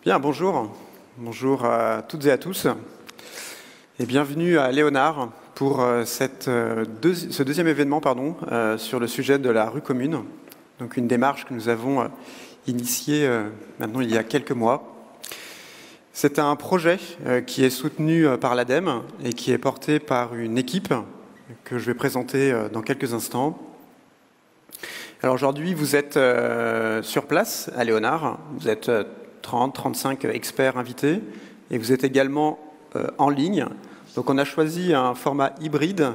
Bien, bonjour. Bonjour à toutes et à tous. Et bienvenue à Léonard pour ce deuxième événement sur le sujet de la rue commune. Donc une démarche que nous avons initiée maintenant il y a quelques mois. C'est un projet qui est soutenu par l'ADEME et qui est porté par une équipe que je vais présenter dans quelques instants. Alors aujourd'hui, vous êtes sur place à Léonard. Vous êtes 30-35 experts invités et vous êtes également en ligne. Donc on a choisi un format hybride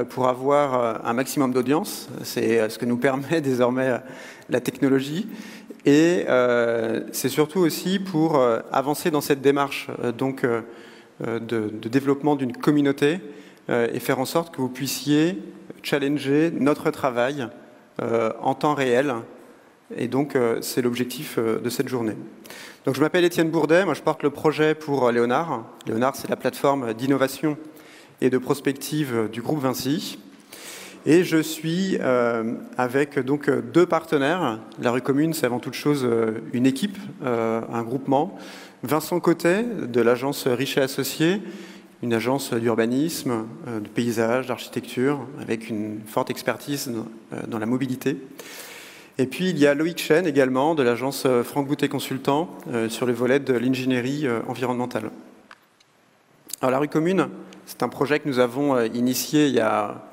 pour avoir un maximum d'audience. C'est ce que nous permet désormais la technologie. Et c'est surtout aussi pour avancer dans cette démarche de développement d'une communauté et faire en sorte que vous puissiez challenger notre travail en temps réel. Et donc, c'est l'objectif de cette journée. Donc, je m'appelle Étienne Bourdet, moi je porte le projet pour Léonard. Léonard, c'est la plateforme d'innovation et de prospective du groupe Vinci. Et je suis avec donc deux partenaires. La rue commune, c'est avant toute chose une équipe, un groupement. Vincent Cotet, de l'agence Richet Associés, une agence d'urbanisme, de paysage, d'architecture, avec une forte expertise dans la mobilité. Et puis, il y a Loïc Chen également, de l'agence Franck Boutet Consultant, sur le volet de l'ingénierie environnementale. Alors, la rue commune, c'est un projet que nous avons initié il y a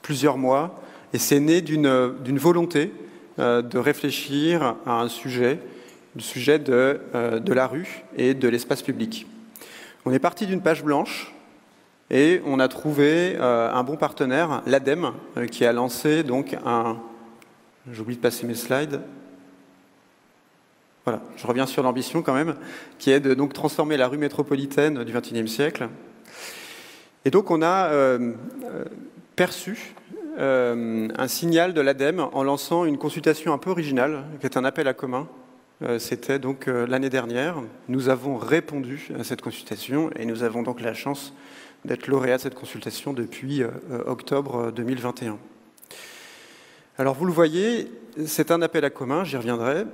plusieurs mois, et c'est né d'une volonté de réfléchir à un sujet, le sujet de la rue et de l'espace public. On est parti d'une page blanche, et on a trouvé un bon partenaire, l'ADEME, qui a lancé donc un... J'oublie de passer mes slides. Voilà, je reviens sur l'ambition quand même, qui est de donc transformer la rue métropolitaine du XXIe siècle. Et donc on a perçu un signal de l'ADEME en lançant une consultation un peu originale, qui est un appel à commun. C'était donc l'année dernière. Nous avons répondu à cette consultation et nous avons donc la chance d'être lauréats de cette consultation depuis octobre 2021. Alors vous le voyez, c'est un appel à commun, j'y reviendrai,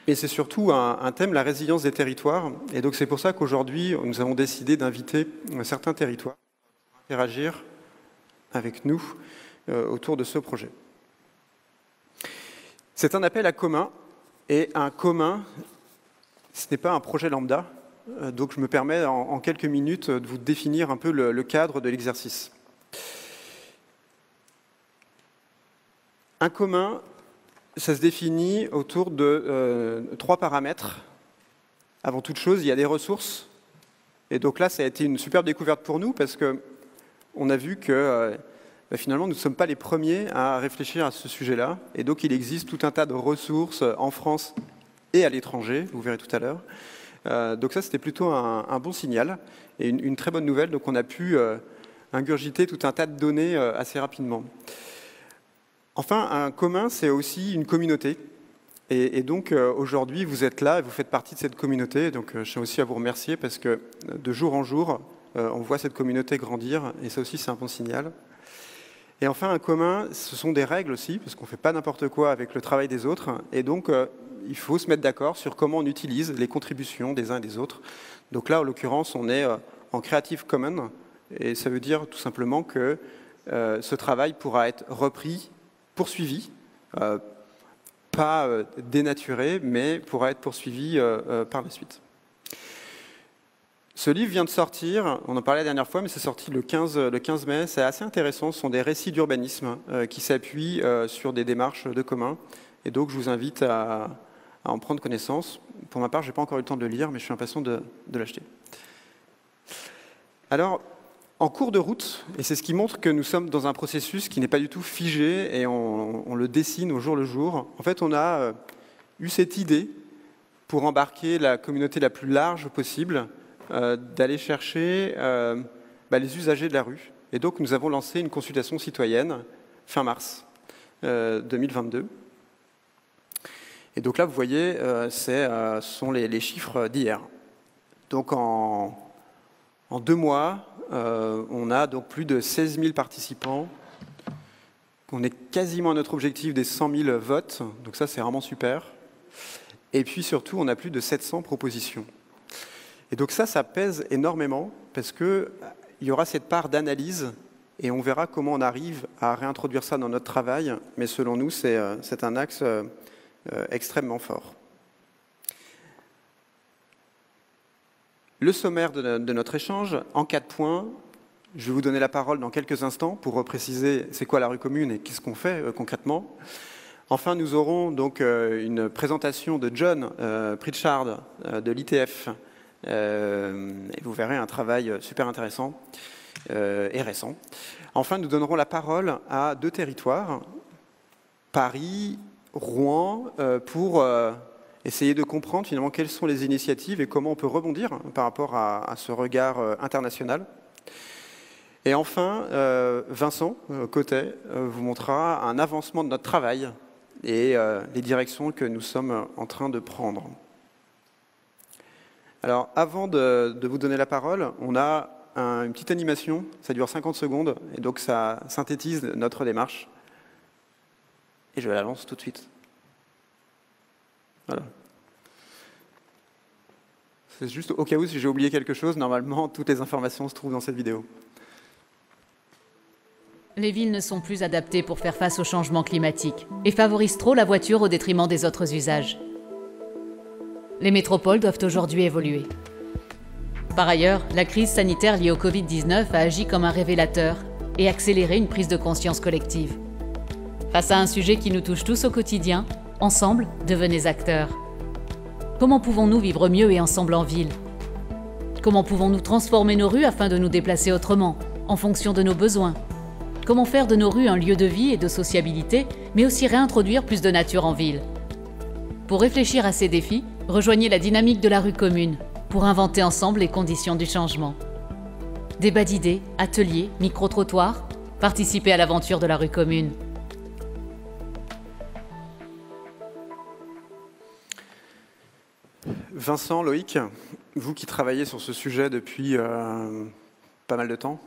et c'est surtout un thème, la résilience des territoires. Et donc c'est pour ça qu'aujourd'hui, nous avons décidé d'inviter certains territoires à interagir avec nous autour de ce projet. C'est un appel à commun, et un commun, ce n'est pas un projet lambda, donc je me permets en quelques minutes de vous définir un peu le cadre de l'exercice. Un commun, ça se définit autour de trois paramètres. Avant toute chose, il y a des ressources. Et donc là, ça a été une superbe découverte pour nous parce qu'on a vu que finalement, nous ne sommes pas les premiers à réfléchir à ce sujet-là. Et donc, il existe tout un tas de ressources en France et à l'étranger, vous verrez tout à l'heure. Donc ça, c'était plutôt un bon signal et une très bonne nouvelle. Donc on a pu ingurgiter tout un tas de données assez rapidement. Enfin, un commun, c'est aussi une communauté. Et donc, aujourd'hui, vous êtes là et vous faites partie de cette communauté. Donc, je tiens aussi à vous remercier parce que de jour en jour, on voit cette communauté grandir. Et ça aussi, c'est un bon signal. Et enfin, un commun, ce sont des règles aussi, parce qu'on ne fait pas n'importe quoi avec le travail des autres. Et donc, il faut se mettre d'accord sur comment on utilise les contributions des uns et des autres. Donc là, en l'occurrence, on est en Creative Commons. Et ça veut dire tout simplement que ce travail pourra être repris, poursuivi, pas dénaturé, mais pourra être poursuivi par la suite. Ce livre vient de sortir, on en parlait la dernière fois, mais c'est sorti le 15 mai, c'est assez intéressant, ce sont des récits d'urbanisme qui s'appuient sur des démarches de commun, et donc je vous invite à en prendre connaissance. Pour ma part, je n'ai pas encore eu le temps de le lire, mais je suis impatient de l'acheter. Alors, en cours de route, et c'est ce qui montre que nous sommes dans un processus qui n'est pas du tout figé et on le dessine au jour le jour. En fait, on a eu cette idée pour embarquer la communauté la plus large possible, d'aller chercher les usagers de la rue. Et donc, nous avons lancé une consultation citoyenne fin mars 2022. Et donc là, vous voyez, ce sont les chiffres d'hier. Donc, en 2 mois, on a donc plus de 16 000 participants. On est quasiment à notre objectif des 100 000 votes. Donc ça, c'est vraiment super. Et puis surtout, on a plus de 700 propositions. Et donc ça pèse énormément parce qu'il y aura cette part d'analyse et on verra comment on arrive à réintroduire ça dans notre travail. Mais selon nous, c'est un axe extrêmement fort. Le sommaire de notre échange, en 4 points. Je vais vous donner la parole dans quelques instants pour préciser c'est quoi la rue commune et qu'est-ce qu'on fait concrètement. Enfin, nous aurons donc une présentation de John Pritchard de l'ITF. Et vous verrez un travail super intéressant et récent. Enfin, nous donnerons la parole à 2 territoires, Paris, Rouen, pour essayer de comprendre finalement quelles sont les initiatives et comment on peut rebondir par rapport à ce regard international. Et enfin, Vincent Cotet vous montrera un avancement de notre travail et les directions que nous sommes en train de prendre. Alors, avant de vous donner la parole, on a une petite animation, ça dure 50 secondes, et donc ça synthétise notre démarche. Et je la lance tout de suite. Voilà. C'est juste au cas où si j'ai oublié quelque chose, normalement, toutes les informations se trouvent dans cette vidéo. Les villes ne sont plus adaptées pour faire face au changement climatique et favorisent trop la voiture au détriment des autres usages. Les métropoles doivent aujourd'hui évoluer. Par ailleurs, la crise sanitaire liée au Covid-19 a agi comme un révélateur et accéléré une prise de conscience collective. Face à un sujet qui nous touche tous au quotidien, ensemble, devenez acteurs. Comment pouvons-nous vivre mieux et ensemble en ville? Comment pouvons-nous transformer nos rues afin de nous déplacer autrement, en fonction de nos besoins? Comment faire de nos rues un lieu de vie et de sociabilité, mais aussi réintroduire plus de nature en ville? Pour réfléchir à ces défis, rejoignez la dynamique de la rue commune pour inventer ensemble les conditions du changement. Débat d'idées, ateliers, micro-trottoirs, participez à l'aventure de la rue commune. Vincent, Loïc, vous qui travaillez sur ce sujet depuis pas mal de temps,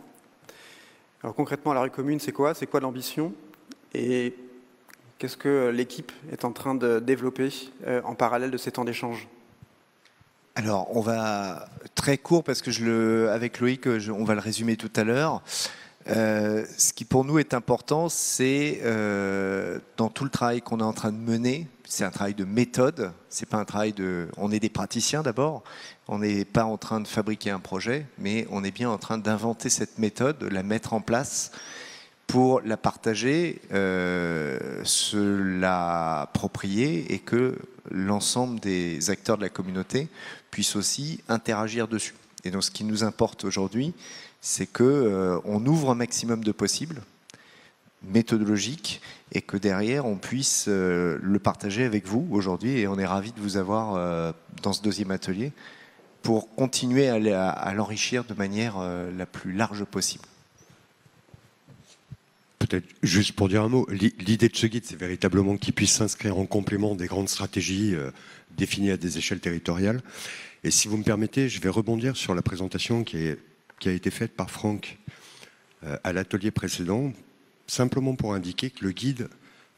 alors concrètement, la rue commune, c'est quoi l'ambition? Et qu'est-ce que l'équipe est en train de développer en parallèle de ces temps d'échange? Alors, on va très court parce que avec Loïc, on va le résumer tout à l'heure. Ce qui pour nous est important, c'est dans tout le travail qu'on est en train de mener, c'est un travail de méthode, c'est pas un travail on est des praticiens d'abord, on n'est pas en train de fabriquer un projet, mais on est bien en train d'inventer cette méthode, de la mettre en place pour la partager, se l'approprier et que l'ensemble des acteurs de la communauté puissent aussi interagir dessus. Et donc ce qui nous importe aujourd'hui, c'est qu'on ouvre un maximum de possibles, méthodologiques, et que derrière on puisse le partager avec vous aujourd'hui. Et on est ravis de vous avoir dans ce 2e atelier pour continuer à l'enrichir de manière la plus large possible. Peut-être juste pour dire un mot, l'idée de ce guide, c'est véritablement qu'il puisse s'inscrire en complément des grandes stratégies définies à des échelles territoriales. Et si vous me permettez, je vais rebondir sur la présentation qui a été faite par Franck à l'atelier précédent, simplement pour indiquer que le guide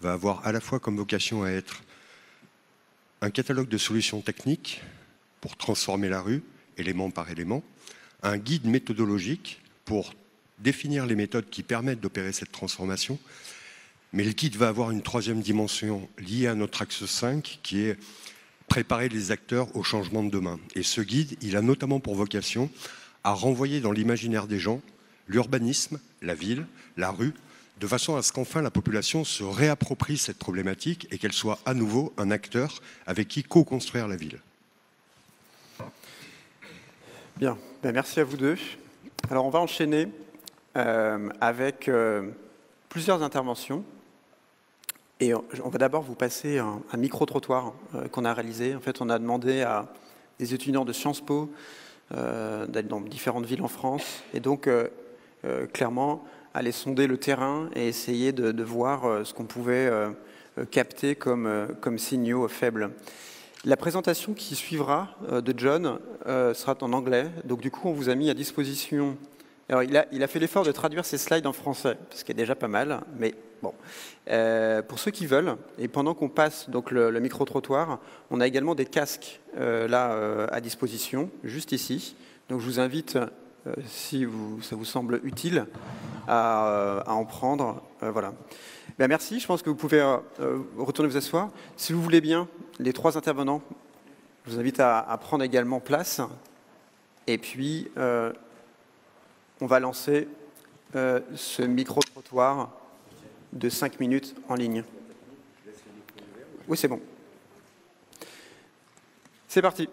va avoir à la fois comme vocation à être un catalogue de solutions techniques pour transformer la rue, élément par élément, un guide méthodologique pour définir les méthodes qui permettent d'opérer cette transformation, mais le guide va avoir une 3e dimension liée à notre axe 5 qui est préparer les acteurs au changement de demain. Et ce guide, il a notamment pour vocation à renvoyer dans l'imaginaire des gens l'urbanisme, la ville, la rue, de façon à ce qu'enfin la population se réapproprie cette problématique et qu'elle soit à nouveau un acteur avec qui co-construire la ville. Bien, merci à vous deux. Alors on va enchaîner avec plusieurs interventions. Et on va d'abord vous passer un micro-trottoir qu'on a réalisé. En fait, on a demandé à des étudiants de Sciences Po d'être dans différentes villes en France. Et donc, clairement, aller sonder le terrain et essayer de voir ce qu'on pouvait capter comme signaux faibles. La présentation qui suivra de John sera en anglais. Donc, du coup, on vous a mis à disposition... Alors, il a fait l'effort de traduire ses slides en français, ce qui est déjà pas mal, mais Bon. Pour ceux qui veulent, et pendant qu'on passe donc le micro-trottoir, on a également des casques à disposition, juste ici. Donc je vous invite, si ça vous semble utile, à en prendre. Voilà. Ben, merci, je pense que vous pouvez retourner vous asseoir. Si vous voulez bien, les 3 intervenants, je vous invite à prendre également place. Et puis, on va lancer ce micro-trottoir de 5 minutes en ligne. Oui, c'est bon. C'est parti.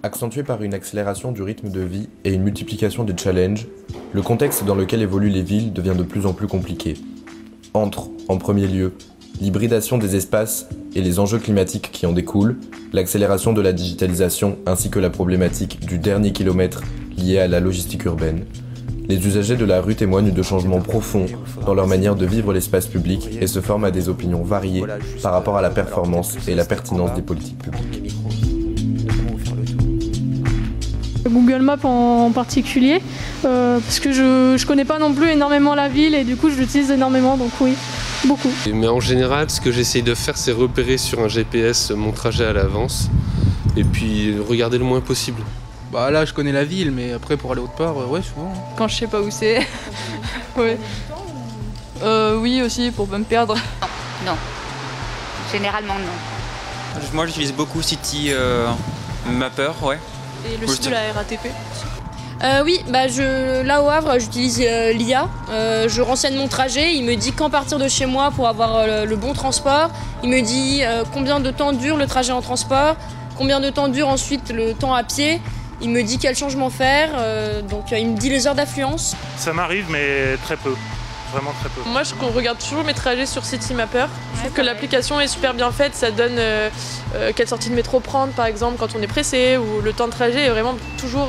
Accentué par une accélération du rythme de vie et une multiplication des challenges, le contexte dans lequel évoluent les villes devient de plus en plus compliqué. Entre, en premier lieu, l'hybridation des espaces et les enjeux climatiques qui en découlent, l'accélération de la digitalisation ainsi que la problématique du dernier kilomètre liée à la logistique urbaine. Les usagers de la rue témoignent de changements profonds dans leur manière de vivre l'espace public et se forment à des opinions variées par rapport à la performance et la pertinence des politiques publiques. Google Maps en particulier, parce que je connais pas non plus énormément la ville et du coup je l'utilise énormément, donc oui, beaucoup. Mais en général, ce que j'essaye de faire, c'est repérer sur un GPS mon trajet à l'avance et puis regarder le moins possible. Bah là, je connais la ville, mais après pour aller autre part, ouais, souvent. Quand je sais pas où c'est. Ouais. Oui aussi, pour pas me perdre. Non. Généralement non. Moi j'utilise beaucoup City Mapper, ouais. Et le site de la RATP. Oui, bah là au Havre, j'utilise l'IA. Je renseigne mon trajet, il me dit quand partir de chez moi pour avoir le bon transport. Il me dit combien de temps dure le trajet en transport, combien de temps dure ensuite le temps à pied. Il me dit quel changement faire, donc il me dit les heures d'affluence. Ça m'arrive, mais très peu. Vraiment très peu. Moi, je regarde toujours mes trajets sur Citymapper. Je trouve que l'application est super bien faite. Ça donne quelle sortie de métro prendre, par exemple, quand on est pressé, ou le temps de trajet est vraiment toujours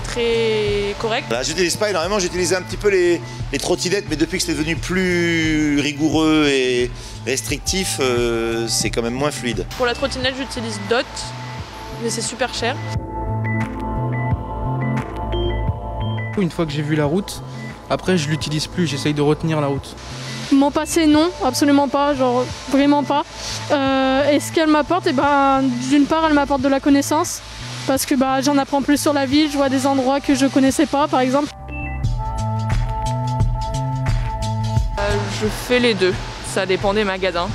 très correct. Là, j'utilise pas énormément. J'utilisais un petit peu les trottinettes, mais depuis que c'est devenu plus rigoureux et restrictif, c'est quand même moins fluide. Pour la trottinette, j'utilise Dot, mais c'est super cher. Une fois que j'ai vu la route, après je l'utilise plus, j'essaye de retenir la route. M'en passer, non, absolument pas, genre vraiment pas. Et ce qu'elle m'apporte, d'une part elle m'apporte de la connaissance, parce que j'en apprends plus sur la ville, je vois des endroits que je connaissais pas par exemple. Je fais les deux, ça dépend des magasins.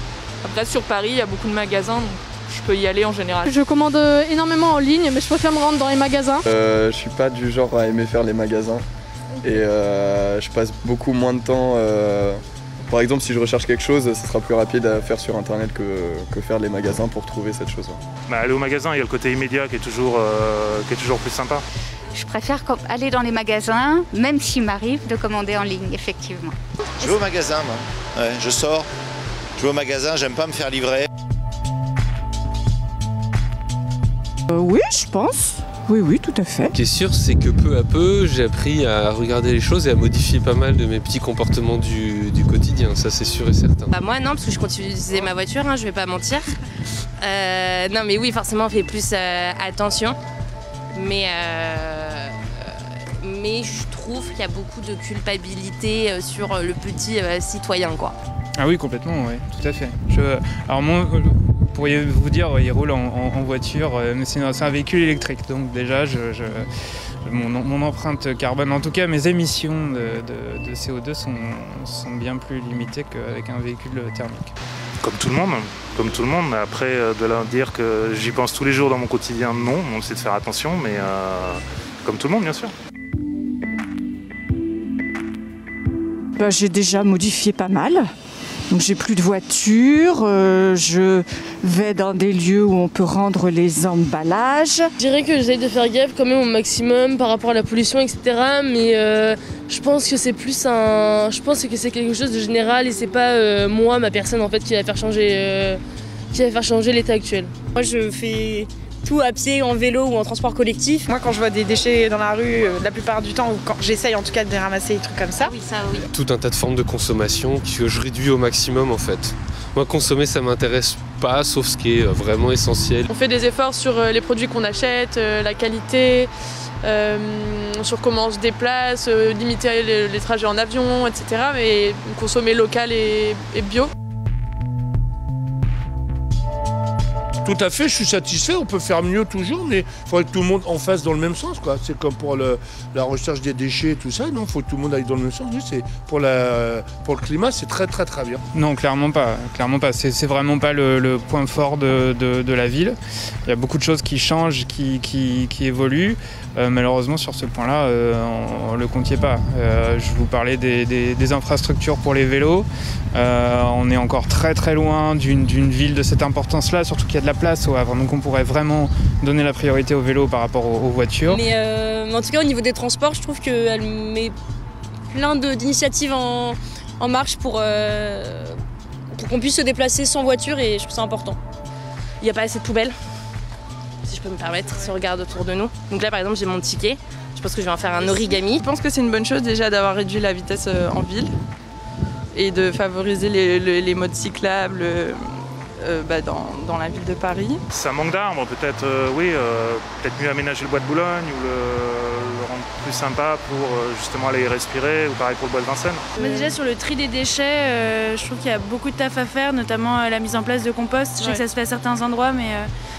Après sur Paris, il y a beaucoup de magasins, donc je peux y aller en général. Je commande énormément en ligne, mais je préfère me rendre dans les magasins. Je suis pas du genre à aimer faire les magasins. Et je passe beaucoup moins de temps. Par exemple, si je recherche quelque chose, ce sera plus rapide à faire sur internet que faire les magasins pour trouver cette chose. Aller au magasin, il y a le côté immédiat qui est toujours plus sympa. Je préfère aller dans les magasins, même s'il m'arrive de commander en ligne, effectivement. Je vais au magasin, moi. Ouais, je sors, je vais au magasin, j'aime pas me faire livrer. Oui, je pense. Oui, tout à fait. Ce qui est sûr, c'est que peu à peu, j'ai appris à regarder les choses et à modifier pas mal de mes petits comportements du quotidien. Ça, c'est sûr et certain. Moi, non, parce que je continue d'utiliser ma voiture, je vais pas mentir. Non, mais oui, forcément, on fait plus attention. Mais je trouve qu'il y a beaucoup de culpabilité sur le petit citoyen, quoi. Ah oui, complètement, oui, tout à fait. Alors moi, pourriez vous dire, il roule en voiture, mais c'est un véhicule électrique, donc déjà, mon empreinte carbone, en tout cas mes émissions de CO2 sont bien plus limitées qu'avec un véhicule thermique. Comme tout le monde. Après, de là dire que j'y pense tous les jours dans mon quotidien, non, on essaie de faire attention, mais comme tout le monde, bien sûr. J'ai déjà modifié pas mal. Donc j'ai plus de voiture, je vais dans des lieux où on peut rendre les emballages. Je dirais que j'essaye de faire gaffe quand même au maximum par rapport à la pollution, etc. Mais je pense que c'est c'est quelque chose de général et c'est pas ma personne en fait qui va faire changer l'état actuel. Moi je fais tout à pied, en vélo ou en transport collectif. Moi, quand je vois des déchets dans la rue, la plupart du temps, ou quand j'essaye en tout cas de les ramasser, des trucs comme ça. Oui, ça oui. Tout un tas de formes de consommation que je réduis au maximum en fait. Moi, consommer, ça m'intéresse pas, sauf ce qui est vraiment essentiel. On fait des efforts sur les produits qu'on achète, la qualité, sur comment on se déplace, limiter les trajets en avion, etc. Mais consommer local et bio. Tout à fait, je suis satisfait, on peut faire mieux toujours, mais il faudrait que tout le monde en fasse dans le même sens, quoi. C'est comme pour la recherche des déchets et tout ça, non, il faut que tout le monde aille dans le même sens. Oui, c'est pour le climat, c'est très très très bien. Non, clairement pas. C'est vraiment pas le point fort de la ville. Il y a beaucoup de choses qui changent, qui évoluent. Malheureusement, sur ce point-là, on le comptait pas. Je vous parlais des infrastructures pour les vélos. On est encore très très loin d'une ville de cette importance-là, surtout qu'il y a de la place au Havre. Donc on pourrait vraiment donner la priorité au vélo par rapport aux voitures. Mais en tout cas, au niveau des transports, je trouve qu'elle met plein d'initiatives en marche pour qu'on puisse se déplacer sans voiture et je trouve ça important. Il n'y a pas assez de poubelles, si je peux me permettre, si on regarde autour de nous. Donc là, par exemple, j'ai mon ticket. Je pense que je vais en faire un origami. Je pense que c'est une bonne chose déjà d'avoir réduit la vitesse en ville et de favoriser les modes cyclables dans la ville de Paris. Ça manque d'arbres, peut-être peut-être mieux aménager le bois de Boulogne ou le rendre plus sympa pour justement aller y respirer, ou pareil pour le bois de Vincennes. Mais déjà sur le tri des déchets, je trouve qu'il y a beaucoup de taf à faire, notamment la mise en place de compost. Je sais que ça se fait à certains endroits, mais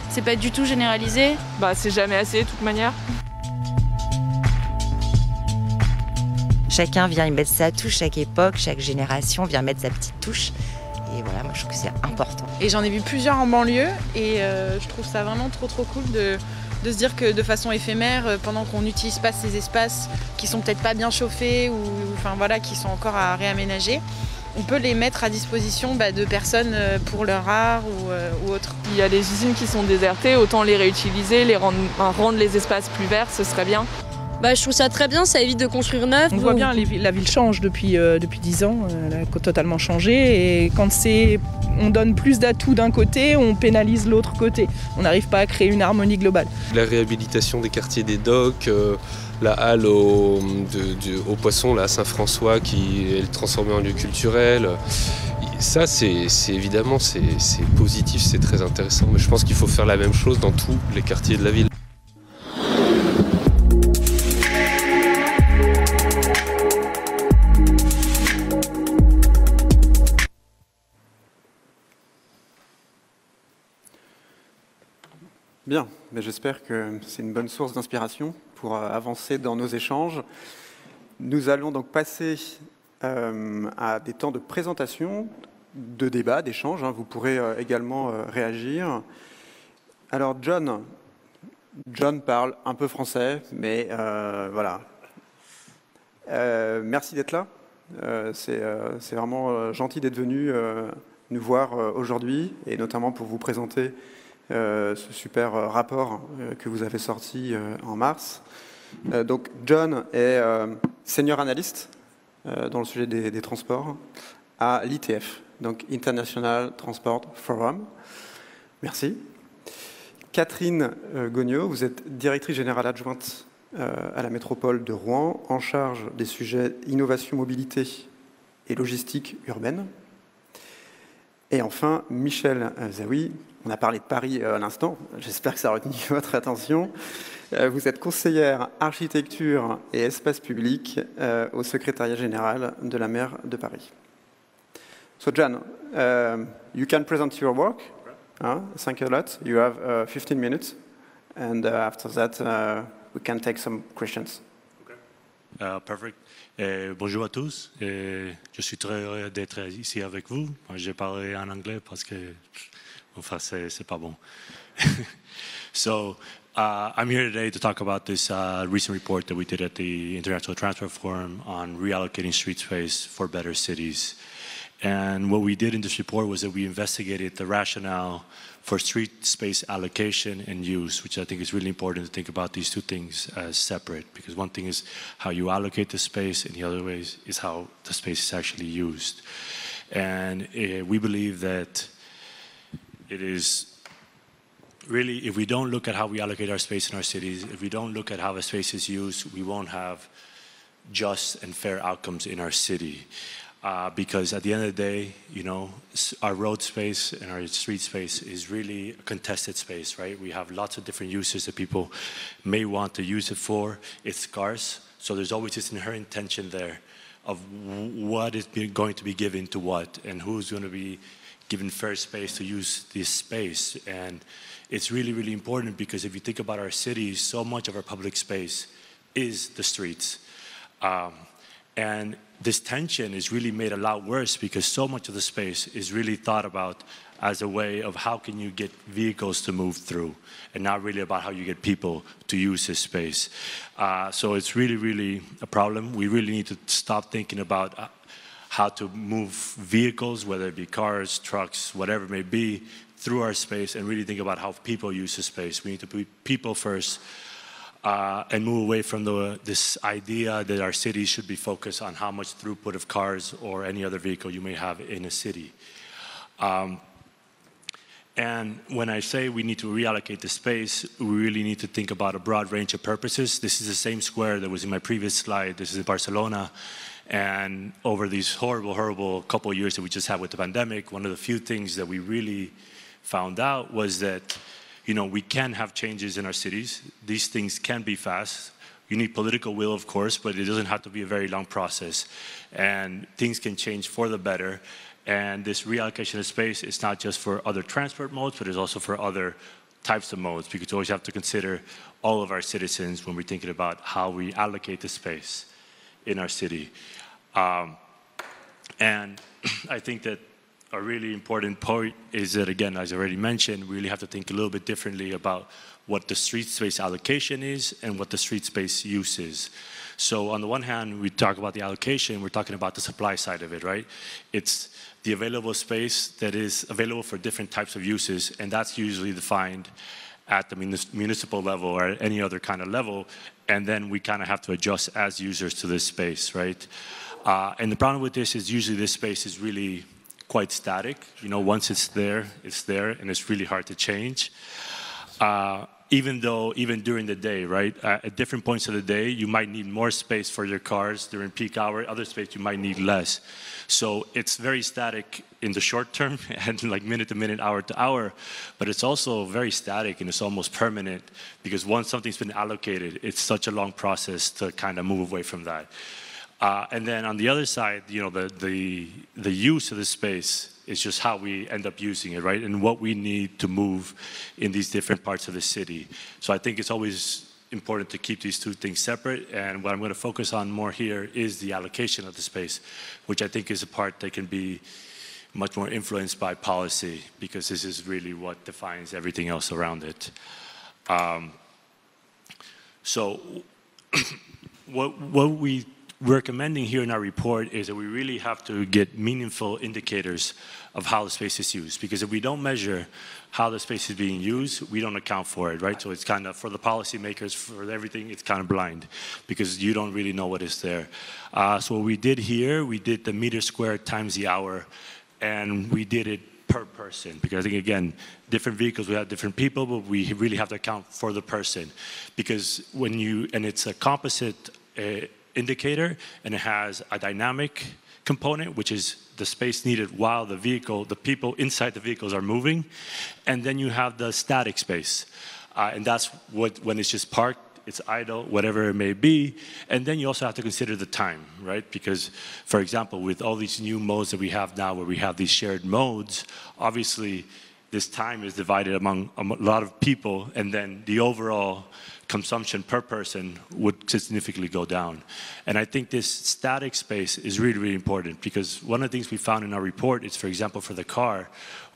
c'est pas du tout généralisé. C'est jamais assez de toute manière. Chacun vient y mettre sa touche, chaque époque, chaque génération vient mettre sa petite touche. Et voilà, moi je trouve que c'est important. Et j'en ai vu plusieurs en banlieue et je trouve ça vraiment trop cool de se dire que de façon éphémère, pendant qu'on n'utilise pas ces espaces qui sont peut-être pas bien chauffés ou qui sont encore à réaménager, on peut les mettre à disposition de personnes pour leur art ou autre. Il y a des usines qui sont désertées, autant les réutiliser, rendre les espaces plus verts, ce serait bien. Je trouve ça très bien, ça évite de construire neuf. On voit bien, la ville change depuis 10 ans, elle a totalement changé. Et quand on donne plus d'atouts d'un côté, on pénalise l'autre côté. On n'arrive pas à créer une harmonie globale. La réhabilitation des quartiers des docks, la halle aux poissons, là, à Saint-François, qui est transformée en lieu culturel. Ça, c'est évidemment c'est positif, c'est très intéressant. Mais je pense qu'il faut faire la même chose dans tous les quartiers de la ville. Bien, mais j'espère que c'est une bonne source d'inspiration pour avancer dans nos échanges. Nous allons donc passer à des temps de présentation, de débat, d'échange. Vous pourrez également réagir. Alors John parle un peu français, mais voilà. Merci d'être là. C'est vraiment gentil d'être venu nous voir aujourd'hui, et notamment pour vous présenter ce super rapport que vous avez sorti en mars. Donc John est senior analyste dans le sujet des transports à l'ITF, donc International Transport Forum. Merci. Catherine Gognaud, vous êtes directrice générale adjointe à la métropole de Rouen, en charge des sujets innovation, mobilité et logistique urbaine. Et enfin, Michel Zaoui, on a parlé de Paris à l'instant, j'espère que ça a retenu votre attention. Vous êtes conseillère architecture et espace public au secrétariat général de la maire de Paris. So John, you can present your work. Thank you a lot. You have 15 minutes, and after that, we can take some questions. Okay. Perfect. Bonjour à tous. Je suis très heureux d'être ici avec vous. J'ai parlé en anglais parce que mon français c'est pas bon. So I'm here today to talk about this recent report that we did at the International Transport Forum on reallocating street space for better cities. And what we did in this report was that we investigated the rationale for street space allocation and use, which I think is really important to think about these two things as separate, because one thing is how you allocate the space and the other way is how the space is actually used. And we believe that it is really, if we don't look at how we allocate our space in our cities, if we don't look at how the space is used, we won't have just and fair outcomes in our city. Because at the end of the day, you know, our road space and our street space is really a contested space, right? We have lots of different uses that people may want to use it for. It's scarce, so there's always this inherent tension there of what is going to be given to what and who's going to be given fair space to use this space. And it's really, really important because if you think about our cities, so much of our public space is the streets. And this tension is really made a lot worse because so much of the space is really thought about as a way of how can you get vehicles to move through and not really about how you get people to use this space. So it's really, really a problem. We really need to stop thinking about how to move vehicles, whether it be cars, trucks, whatever it may be, through our space and really think about how people use the space. We need to put people first. And move away from this idea that our cities should be focused on how much throughput of cars or any other vehicle you may have in a city. And when I say we need to reallocate the space, we really need to think about a broad range of purposes. This is the same square that was in my previous slide. This is in Barcelona. And over these horrible, horrible couple of years that we just had with the pandemic, one of the few things that we really found out was that you know, we can have changes in our cities. These things can be fast. You need political will, of course, but it doesn't have to be a very long process. And things can change for the better. And this reallocation of space is not just for other transport modes, but it's also for other types of modes, because we always have to consider all of our citizens when we're thinking about how we allocate the space in our city. And I think that a really important point is that, again, as I already mentioned, we really have to think a little bit differently about what the street space allocation is and what the street space use is. So on the one hand, we talk about the allocation, we're talking about the supply side of it, right? It's the available space that is available for different types of uses, and that's usually defined at the municipal level or at any other kind of level, and then we kind of have to adjust as users to this space, right? And the problem with this is usually this space is really quite static. You know, once it's there, and it's really hard to change. Even during the day, right? At different points of the day, you might need more space for your cars during peak hour. Other space, you might need less. So it's very static in the short term and like minute to minute, hour to hour. But it's also very static and it's almost permanent because once something's been allocated, it's such a long process to kind of move away from that. And then on the other side, you know, the use of the space is just how we end up using it, right? And what we need to move in these different parts of the city. So I think it's always important to keep these two things separate. And what I'm going to focus on more here is the allocation of the space, which I think is a part that can be much more influenced by policy, because this is really what defines everything else around it. So what we're recommending here in our report is that we really have to get meaningful indicators of how the space is used. Because if we don't measure how the space is being used, we don't account for it, right? So it's kind of, for the policymakers, for everything, it's kind of blind because you don't really know what is there. So what we did here, we did the meter squared times the hour, and we did it per person, because I think, again, different vehicles, we have different people, but we really have to account for the person. Because when you, and it's a composite indicator, and it has a dynamic component, which is the space needed while the vehicle, the people inside the vehicles are moving, and then you have the static space, and that's what, when it's just parked, it's idle, whatever it may be, and then you also have to consider the time, right? Because, for example, with all these new modes that we have now, where we have these shared modes, obviously this time is divided among a lot of people, and then the overall consumption per person would significantly go down. And I think this static space is really, really important, because one of the things we found in our report is, for example, for the car,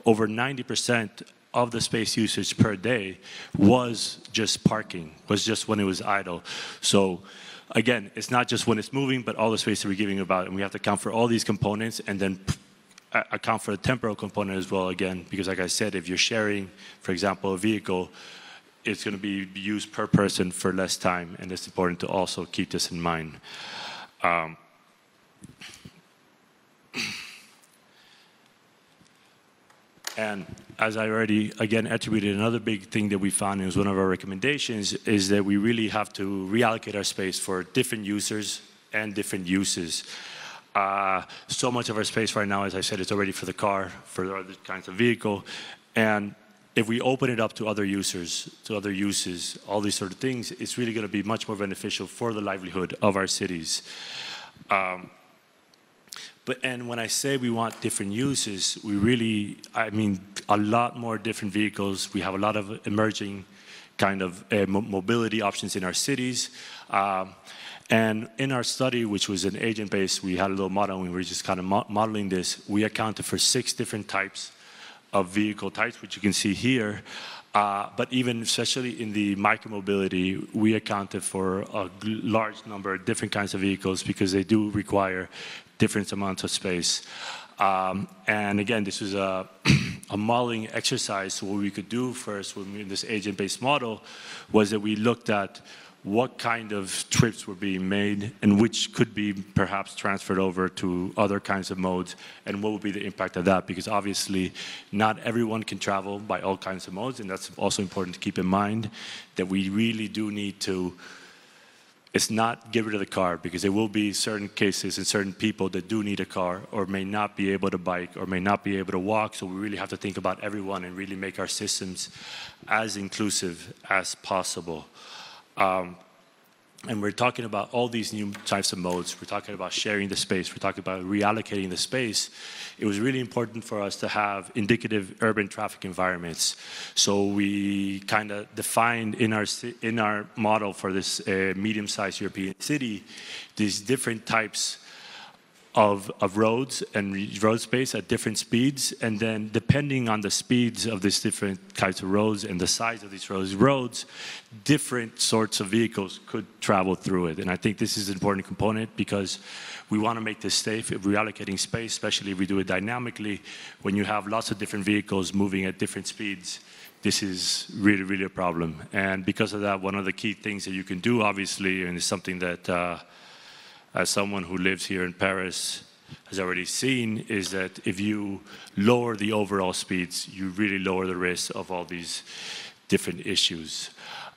over 90% of the space usage per day was just parking, was just when it was idle. So again, it's not just when it's moving, but all the space that we're giving about, and we have to account for all these components and then account for the temporal component as well, again, because like I said, if you're sharing, for example, a vehicle, it's going to be used per person for less time, and it's important to also keep this in mind. And as I already, again, attributed, another big thing that we found, and was one of our recommendations, is that we really have to reallocate our space for different users and different uses. So much of our space right now, as I said, is already for the car, for other kinds of vehicle. And if we open it up to other users, to other uses, all these sort of things, it's really going to be much more beneficial for the livelihood of our cities. And when I say we want different uses, we really, I mean, a lot more different vehicles. We have a lot of emerging kind of mobility options in our cities. And in our study, which was an agent-based, we had a little model, and we were just kind of modeling this. We accounted for 6 different types of vehicle types, which you can see here. But even especially in the micromobility, we accounted for a large number of different kinds of vehicles because they do require different amounts of space. And again, this was a modeling exercise. So what we could do first when we in this agent-based model was that we looked at what kind of trips were being made and which could be perhaps transferred over to other kinds of modes, and what would be the impact of that, because obviously not everyone can travel by all kinds of modes, and that's also important to keep in mind, that we really do need to, it's not get rid of the car, because there will be certain cases and certain people that do need a car or may not be able to bike or may not be able to walk, so we really have to think about everyone and really make our systems as inclusive as possible. And we're talking about all these new types of modes. We're talking about sharing the space. We're talking about reallocating the space. It was really important for us to have indicative urban traffic environments. So we kind of defined in our model for this medium-sized European city these different types of roads and road space at different speeds, and then depending on the speeds of these different types of roads and the size of these roads, different sorts of vehicles could travel through it. And I think this is an important component because we want to make this safe. If we're allocating space, especially if we do it dynamically, when you have lots of different vehicles moving at different speeds, this is really, really a problem. And because of that, one of the key things that you can do, obviously, and it's something that as someone who lives here in Paris has already seen, is that if you lower the overall speeds, you really lower the risk of all these different issues.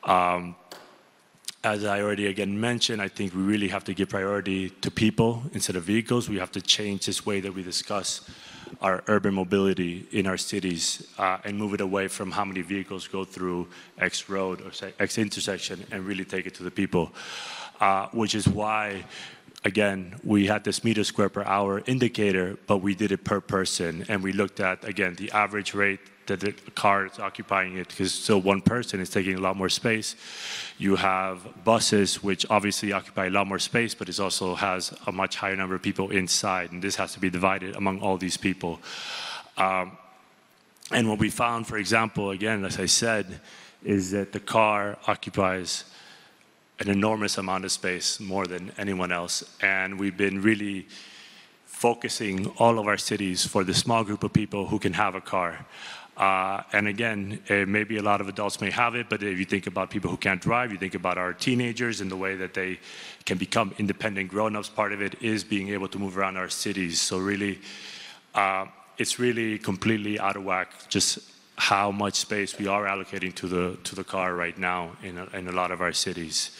As I already again mentioned, I think we really have to give priority to people instead of vehicles. We have to change this way that we discuss our urban mobility in our cities and move it away from how many vehicles go through X road or say X intersection and really take it to the people, which is why again, we had this meter square per hour indicator, but we did it per person. And we looked at, again, the average rate that the car is occupying it, because still one person is taking a lot more space. You have buses, which obviously occupy a lot more space, but it also has a much higher number of people inside. And this has to be divided among all these people. And what we found, for example, again, as I said, is that the car occupies an enormous amount of space, more than anyone else. And we've been really focusing all of our cities for the small group of people who can have a car. And again, maybe a lot of adults may have it, but if you think about people who can't drive, you think about our teenagers and the way that they can become independent grown-ups, part of it is being able to move around our cities. So really, it's really completely out of whack, just how much space we are allocating to the car right now in a lot of our cities.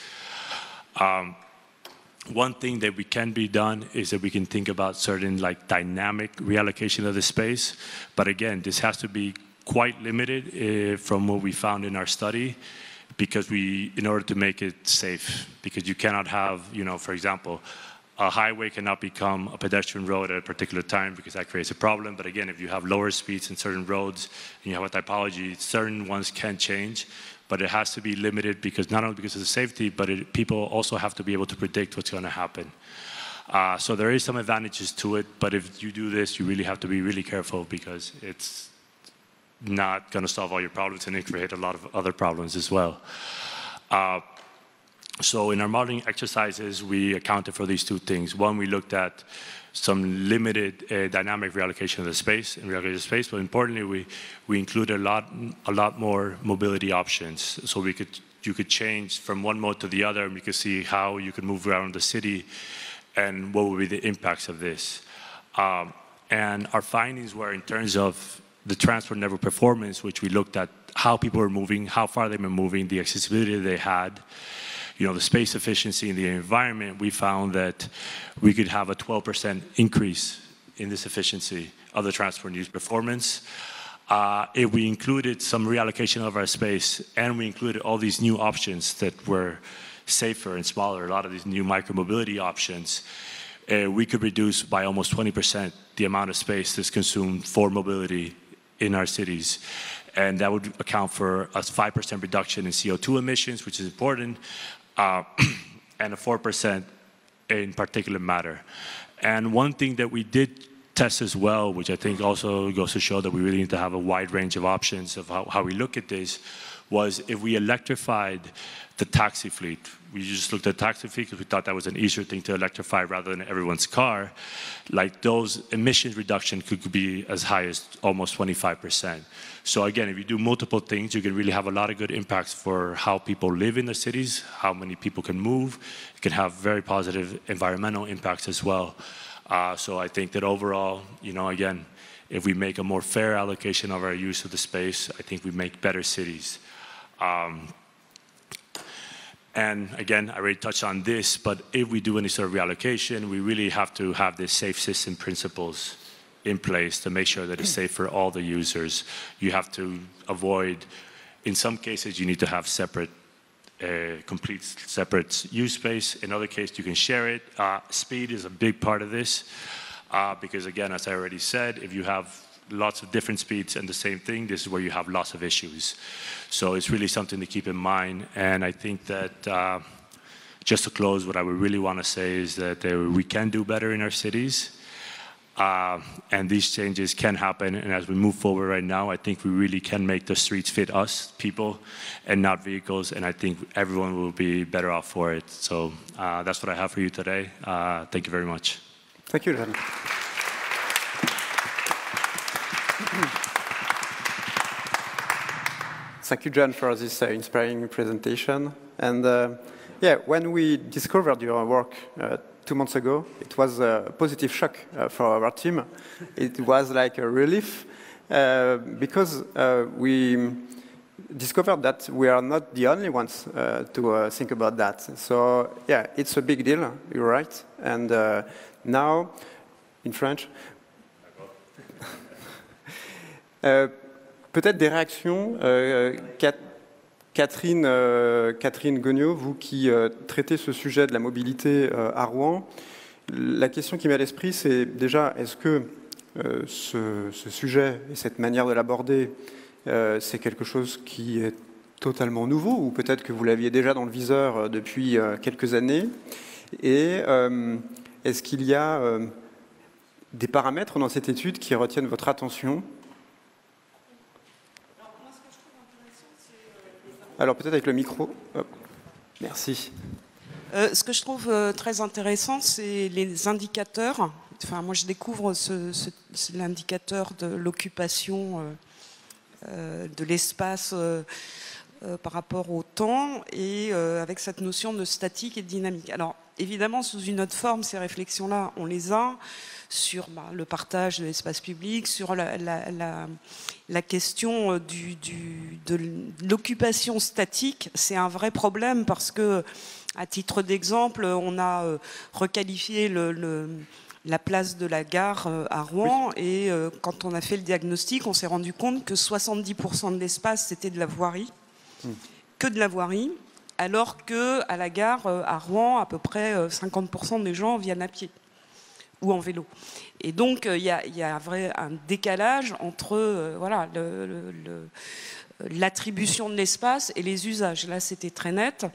One thing that we can be done is that we can think about certain like dynamic reallocation of the space. But again, this has to be quite limited from what we found in our study, because in order to make it safe, because you cannot have, for example, a highway cannot become a pedestrian road at a particular time, because that creates a problem. But again, if you have lower speeds in certain roads and you have a typology, certain ones can change, but it has to be limited, because not only because of the safety, but people also have to be able to predict what's going to happen. So there is some advantages to it, but if you do this, you really have to be really careful, because it's not going to solve all your problems, and it create a lot of other problems as well. So in our modeling exercises, we accounted for these two things. One, we looked at some limited dynamic reallocation of the space and reallocation of the space, but importantly, we included a lot more mobility options. So you could change from one mode to the other, and you could see how you could move around the city and what would be the impacts of this. And our findings were, in terms of the transport network performance, which we looked at how people were moving, how far they were moving, the accessibility they had, the space efficiency in the environment, we found that we could have a 12% increase in this efficiency of the transport use performance. If we included some reallocation of our space and we included all these new options that were safer and smaller, a lot of these new micromobility options, we could reduce by almost 20% the amount of space that's consumed for mobility in our cities. And that would account for a 5% reduction in CO2 emissions, which is important, and a 4% in particulate matter. And one thing that we did test as well, which I think also goes to show that we really need to have a wide range of options of how we look at this, was if we electrified the taxi fleet. We just looked at taxi fleet because we thought that was an easier thing to electrify rather than everyone's car. Like those emission reduction could be as high as almost 25%. So again, if you do multiple things, you can really have a lot of good impacts for how people live in the cities, how many people can move. It can have very positive environmental impacts as well. So I think that overall, again, if we make a more fair allocation of our use of the space, I think we make better cities. And again, I already touched on this, but if we do any sort of reallocation, we really have to have the safe system principles in place to make sure that it's safe for all the users. You have to avoid, in some cases, you need to have separate, complete separate use space. In other cases, you can share it. Speed is a big part of this because again, as I already said, if you have lots of different speeds and the same thing, this is where you have lots of issues. So it's really something to keep in mind. And I think that just to close, what I would really want to say is that we can do better in our cities. And these changes can happen. And as we move forward right now, I think we really can make the streets fit us, people, and not vehicles. And I think everyone will be better off for it. So that's what I have for you today. Thank you very much. Thank you, Jan. Thank you, John, for this inspiring presentation. And yeah, when we discovered your work 2 months ago, it was a positive shock for our team. It was like a relief because we discovered that we are not the only ones to think about that. So yeah, it's a big deal, you're right. And now, in French, peut-être des réactions. Catherine Gognaud, vous qui traitez ce sujet de la mobilité à Rouen, la question qui m'est à l'esprit, c'est déjà, est-ce que ce sujet et cette manière de l'aborder, c'est quelque chose qui est totalement nouveau, ou peut-être que vous l'aviez déjà dans le viseur depuis quelques années? Et est-ce qu'il y a des paramètres dans cette étude qui retiennent votre attention? Alors peut-être avec le micro. Hop. Merci. Ce que je trouve très intéressant, c'est les indicateurs. Enfin, moi, je découvre l'indicateur de l'occupation de l'espace par rapport au temps et avec cette notion de statique et de dynamique. Alors, évidemment, sous une autre forme, ces réflexions-là, on les a sur le partage de l'espace public, sur la question de l'occupation statique. C'est un vrai problème parce que, à titre d'exemple, on a requalifié la place de la gare à Rouen et quand on a fait le diagnostic, on s'est rendu compte que 70% de l'espace, c'était de la voirie, que de la voirie, alors qu'à la gare à Rouen, à peu près 50% des gens viennent à pied ou en vélo. Et donc, il y a un décalage entre voilà, l'attribution de l'espace et les usages. Là, c'était très net.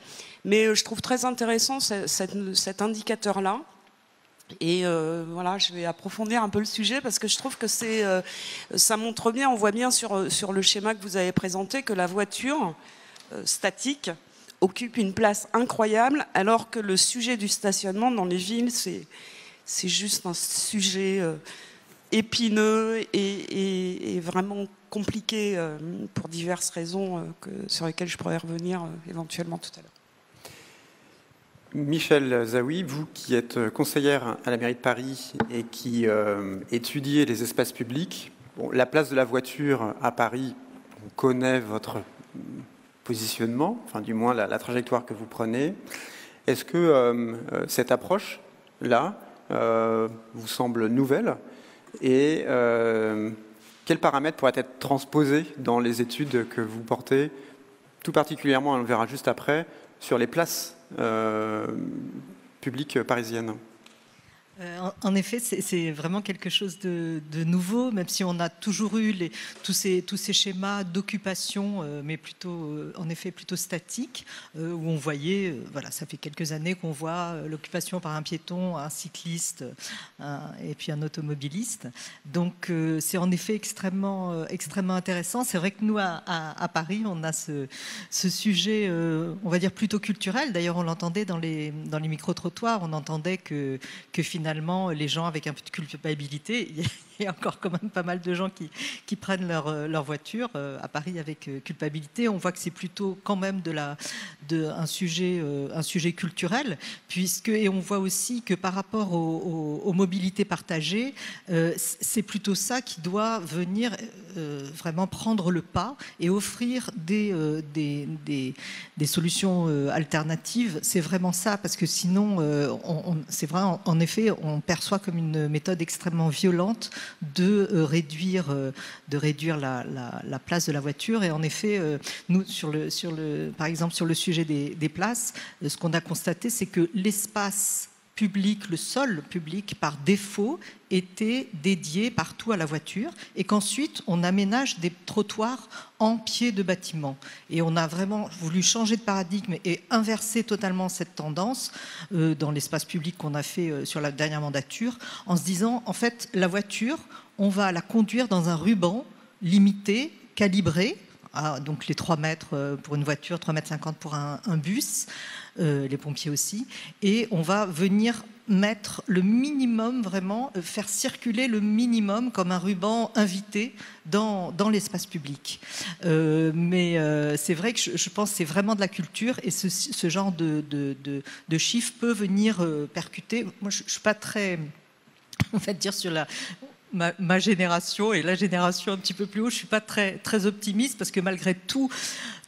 Mais je trouve très intéressant cet indicateur-là. Et voilà, je vais approfondir un peu le sujet parce que je trouve que ça montre bien, on voit bien sur le schéma que vous avez présenté que la voiture statique occupe une place incroyable alors que le sujet du stationnement dans les villes, c'est juste un sujet épineux et vraiment compliqué pour diverses raisons sur lesquelles je pourrais revenir éventuellement tout à l'heure. Michel Zaoui, vous qui êtes conseillère à la mairie de Paris et qui étudiez les espaces publics, Bon, la place de la voiture à Paris, on connaît votre positionnement, enfin du moins la trajectoire que vous prenez. Est-ce que cette approche-là vous semble nouvelle et quels paramètres pourraient être transposés dans les études que vous portez, tout particulièrement, on le verra juste après, sur les places publiques parisiennes? En effet, c'est vraiment quelque chose de nouveau, même si on a toujours eu tous ces schémas d'occupation, mais plutôt, en effet, plutôt statiques, où on voyait, voilà, ça fait quelques années qu'on voit l'occupation par un piéton, un cycliste et puis un automobiliste. Donc, c'est en effet extrêmement intéressant. C'est vrai que nous, à Paris, on a ce sujet, on va dire, plutôt culturel. D'ailleurs, on l'entendait dans les micro-trottoirs, on entendait que finalement, les gens avec un peu de culpabilité, il y a encore quand même pas mal de gens qui prennent leur voiture à Paris avec culpabilité. On voit que c'est plutôt quand même un sujet culturel, et on voit aussi que par rapport aux mobilités partagées, c'est plutôt ça qui doit venir vraiment prendre le pas et offrir des solutions alternatives. C'est vraiment ça, parce que sinon, c'est vrai, en effet, on perçoit comme une méthode extrêmement violente de réduire la place de la voiture. Et en effet, nous, par exemple, sur le sujet des places, ce qu'on a constaté, c'est que l'espace public, le sol public, par défaut, était dédié partout à la voiture, et qu'ensuite, on aménage des trottoirs en pied de bâtiment. Et on a vraiment voulu changer de paradigme et inverser totalement cette tendance dans l'espace public qu'on a fait sur la dernière mandature, en se disant, en fait, la voiture, on va la conduire dans un ruban limité, calibré, donc les 3 mètres pour une voiture, 3,50 mètres pour un bus, les pompiers aussi, et on va venir mettre le minimum, vraiment faire circuler le minimum comme un ruban invité dans l'espace public. Mais c'est vrai que je pense que c'est vraiment de la culture, et ce genre de chiffres peut venir percuter. Moi, je ne suis pas très, on va dire, sur ma génération et la génération un petit peu plus haut, je ne suis pas très, très optimiste, parce que malgré tout,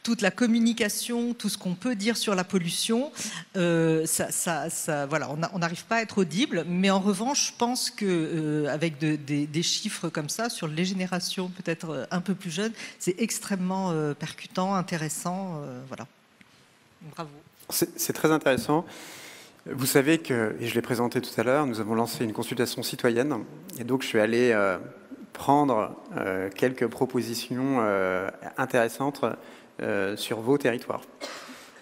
toute la communication, tout ce qu'on peut dire sur la pollution, voilà, on n'arrive pas à être audible. Mais en revanche, je pense qu'avec des chiffres comme ça, sur les générations peut-être un peu plus jeunes, c'est extrêmement percutant, intéressant. Voilà. Bravo. C'est très intéressant. Vous savez que, et je l'ai présenté tout à l'heure, nous avons lancé une consultation citoyenne, et donc je suis allé prendre quelques propositions intéressantes sur vos territoires.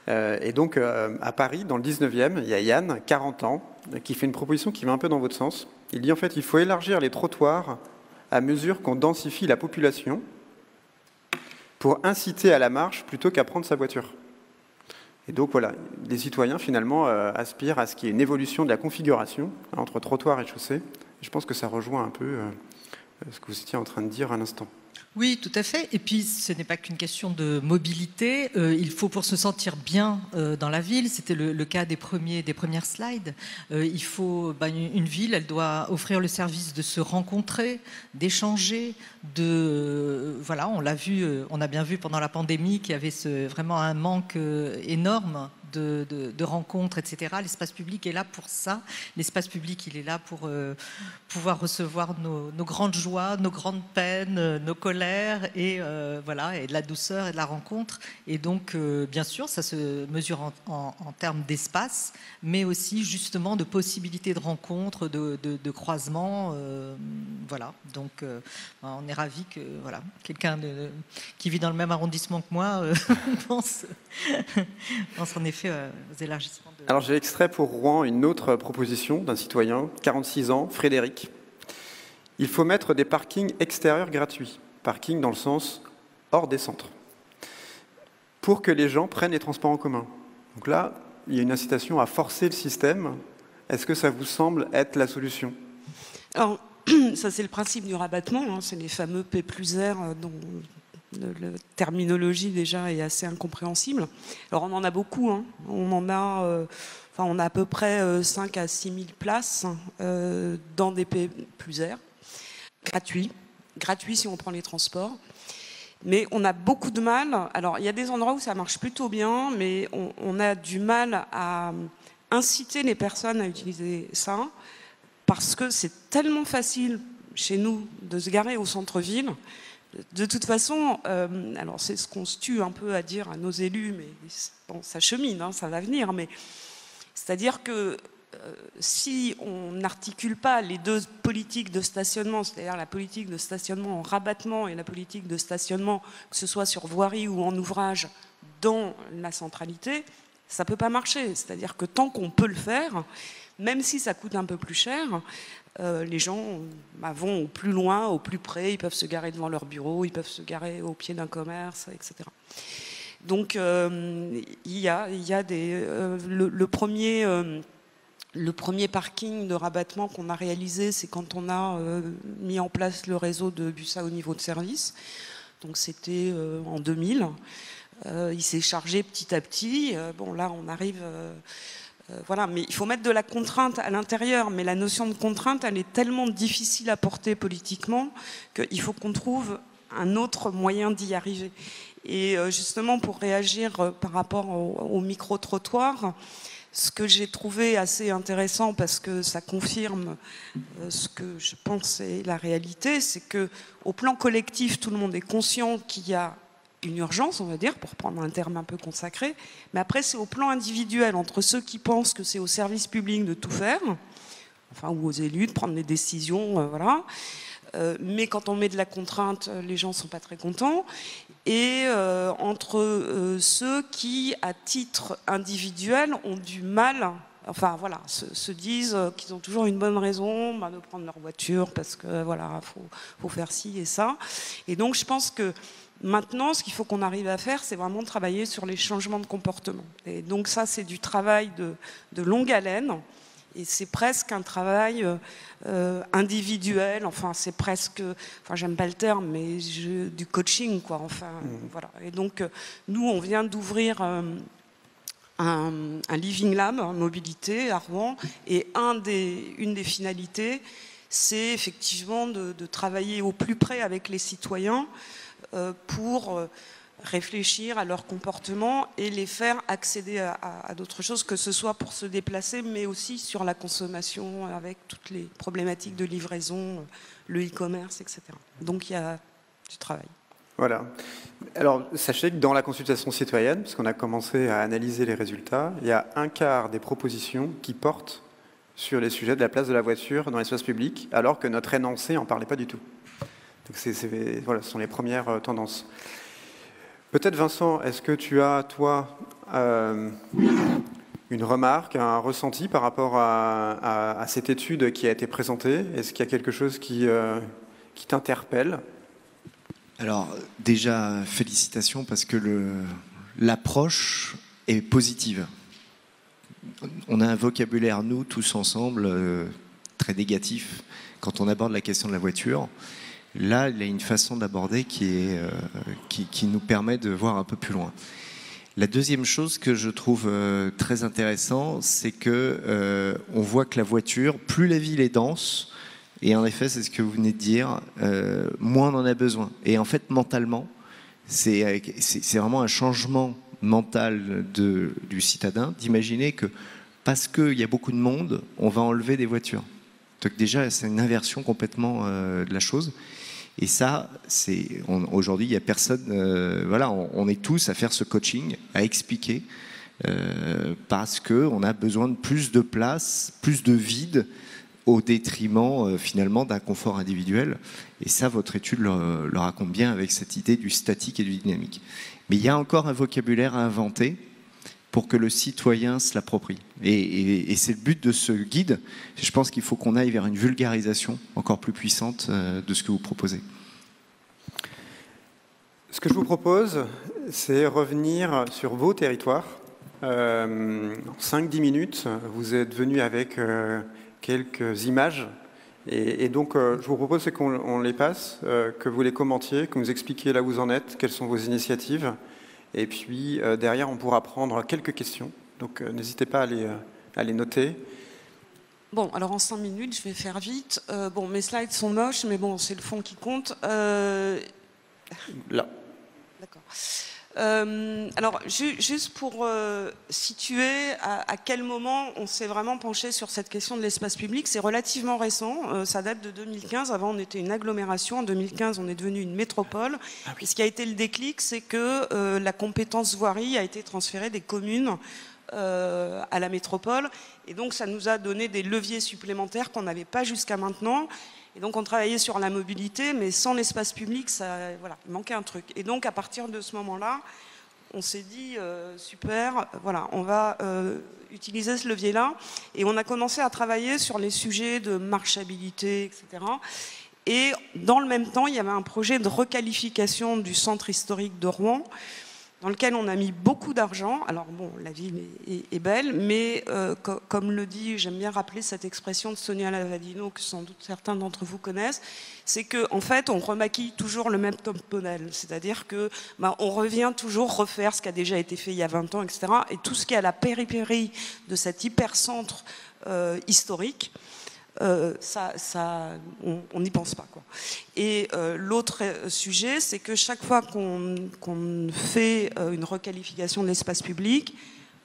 Et donc à Paris, dans le 19e, il y a Yann, 40 ans, qui fait une proposition qui va un peu dans votre sens. Il dit en fait, il faut élargir les trottoirs à mesure qu'on densifie la population pour inciter à la marche plutôt qu'à prendre sa voiture. Et donc voilà, les citoyens finalement aspirent à ce qu'il y ait une évolution de la configuration entre trottoir et chaussée. Je pense que ça rejoint un peu ce que vous étiez en train de dire à l'instant. Oui, tout à fait. Et puis, ce n'est pas qu'une question de mobilité. Il faut, pour se sentir bien dans la ville, c'était le cas des premières slides, il faut, une ville, elle doit offrir le service de se rencontrer, d'échanger, voilà, on l'a vu, on a bien vu pendant la pandémie qu'il y avait vraiment un manque énorme de rencontres, etc. L'espace public est là pour ça. L'espace public, il est là pour pouvoir recevoir nos grandes joies, nos grandes peines, nos colères, et voilà, et de la douceur et de la rencontre. Et donc, bien sûr, ça se mesure en termes d'espace, mais aussi justement de possibilités de rencontres, de croisements. Voilà. Donc, on est ravis que voilà, quelqu'un qui vit dans le même arrondissement que moi pense en effet aux élargissements. Alors j'ai extrait pour Rouen une autre proposition d'un citoyen, 46 ans, Frédéric. Il faut mettre des parkings extérieurs gratuits, parking dans le sens hors des centres, pour que les gens prennent les transports en commun. Donc là, il y a une incitation à forcer le système. Est-ce que ça vous semble être la solution? Alors, ça c'est le principe du rabattement, hein, c'est les fameux P plus R dont la terminologie déjà est assez incompréhensible. Alors on en a beaucoup, hein. On a à peu près 5 à 6 000 places dans des P plus R gratuits. gratuit si on prend les transports. Mais on a beaucoup de mal. Alors, il y a des endroits où ça marche plutôt bien, mais on a du mal à inciter les personnes à utiliser ça, parce que c'est tellement facile chez nous de se garer au centre-ville. De toute façon, alors c'est ce qu'on se tue un peu à dire à nos élus, mais bon, ça chemine, hein, ça va venir. Mais c'est-à-dire que si on n'articule pas les deux politiques de stationnement, c'est-à-dire la politique de stationnement en rabattement et la politique de stationnement, que ce soit sur voirie ou en ouvrage, dans la centralité, ça ne peut pas marcher. C'est-à-dire que tant qu'on peut le faire, même si ça coûte un peu plus cher, les gens vont au plus loin, au plus près, ils peuvent se garer devant leur bureau, ils peuvent se garer au pied d'un commerce, etc. Donc il y a le premier parking de rabattement qu'on a réalisé, c'est quand on a mis en place le réseau de bus à haut niveau de service. Donc c'était en 2000. Il s'est chargé petit à petit. Bon, là, on arrive... voilà, mais il faut mettre de la contrainte à l'intérieur. Mais la notion de contrainte, elle est tellement difficile à porter politiquement qu'il faut qu'on trouve un autre moyen d'y arriver. Et justement, pour réagir par rapport au micro-trottoir, ce que j'ai trouvé assez intéressant, parce que ça confirme ce que je pense est la réalité, c'est qu'au plan collectif, tout le monde est conscient qu'il y a une urgence, on va dire, pour prendre un terme un peu consacré, mais après c'est au plan individuel, entre ceux qui pensent que c'est au service public de tout faire, enfin, ou aux élus de prendre des décisions, voilà. Mais quand on met de la contrainte, les gens ne sont pas très contents. Et entre ceux qui, à titre individuel, ont du mal, enfin voilà, se disent qu'ils ont toujours une bonne raison de prendre leur voiture parce que voilà, faut faire ci et ça. Et donc je pense que maintenant, ce qu'il faut qu'on arrive à faire, c'est vraiment travailler sur les changements de comportement. Et donc ça, c'est du travail de longue haleine. Et c'est presque un travail individuel, enfin c'est presque, enfin j'aime pas le terme, mais du coaching, quoi. Enfin voilà. Et donc nous, on vient d'ouvrir un Living Lab en mobilité à Rouen, et une des finalités, c'est effectivement de travailler au plus près avec les citoyens pour réfléchir à leur comportement et les faire accéder à d'autres choses, que ce soit pour se déplacer, mais aussi sur la consommation, avec toutes les problématiques de livraison, le e-commerce, etc. Donc il y a du travail. Voilà. Alors, sachez que dans la consultation citoyenne, puisqu'on a commencé à analyser les résultats, il y a un quart des propositions qui portent sur les sujets de la place de la voiture dans l'espace public, alors que notre énoncé n'en parlait pas du tout. Donc voilà, ce sont les premières tendances. Peut-être, Vincent, est-ce que tu as, toi, une remarque, un ressenti par rapport à cette étude qui a été présentée? Est-ce qu'il y a quelque chose qui t'interpelle? Alors, déjà, félicitations, parce que l'approche est positive. On a un vocabulaire, nous, tous ensemble, très négatif quand on aborde la question de la voiture. Là, il y a une façon d'aborder qui nous permet de voir un peu plus loin. La deuxième chose que je trouve très intéressant, c'est que on voit que la voiture, plus la ville est dense, et en effet, c'est ce que vous venez de dire, moins on en a besoin. Et en fait, mentalement, c'est vraiment un changement mental du citadin d'imaginer que parce qu'il y a beaucoup de monde, on va enlever des voitures. Donc déjà, c'est une inversion complètement de la chose. Et ça, aujourd'hui, il n'y a personne... voilà, on est tous à faire ce coaching, à expliquer, parce qu'on a besoin de plus de place, plus de vide, au détriment, finalement, d'un confort individuel. Et ça, votre étude le raconte bien avec cette idée du statique et du dynamique. Mais il y a encore un vocabulaire à inventer pour que le citoyen se l'approprie. Et c'est le but de ce guide. Je pense qu'il faut qu'on aille vers une vulgarisation encore plus puissante de ce que vous proposez. Ce que je vous propose, c'est revenir sur vos territoires. En 5-10 minutes, vous êtes venus avec quelques images. Et donc, je vous propose qu'on les passe, que vous les commentiez, que vous expliquiez là où vous en êtes, quelles sont vos initiatives. Et puis, derrière, on pourra prendre quelques questions. Donc, n'hésitez pas à les noter. Bon, alors en 5 minutes, je vais faire vite. Bon, mes slides sont moches, mais bon, c'est le fond qui compte. Là. D'accord. Alors, juste pour situer à quel moment on s'est vraiment penché sur cette question de l'espace public, c'est relativement récent, ça date de 2015, avant on était une agglomération, en 2015 on est devenu une métropole, et ce qui a été le déclic, c'est que la compétence voirie a été transférée des communes à la métropole, et donc ça nous a donné des leviers supplémentaires qu'on n'avait pas jusqu'à maintenant. Et donc on travaillait sur la mobilité, mais sans l'espace public, voilà, il manquait un truc. Et donc à partir de ce moment-là, on s'est dit, super, voilà, on va utiliser ce levier-là. Et on a commencé à travailler sur les sujets de marchabilité, etc. Et dans le même temps, il y avait un projet de requalification du centre historique de Rouen, dans lequel on a mis beaucoup d'argent. Alors bon, la ville est belle, mais comme le dit, j'aime bien rappeler cette expression de Sonia Lavadino, que sans doute certains d'entre vous connaissent, c'est qu'en fait, on remaquille toujours le même top modèle. C'est-à-dire que on revient toujours refaire ce qui a déjà été fait il y a 20 ans, etc. Et tout ce qui est à la périphérie de cet hypercentre historique, on n'y pense pas, quoi. Et l'autre sujet, c'est que chaque fois qu'on fait une requalification de l'espace public,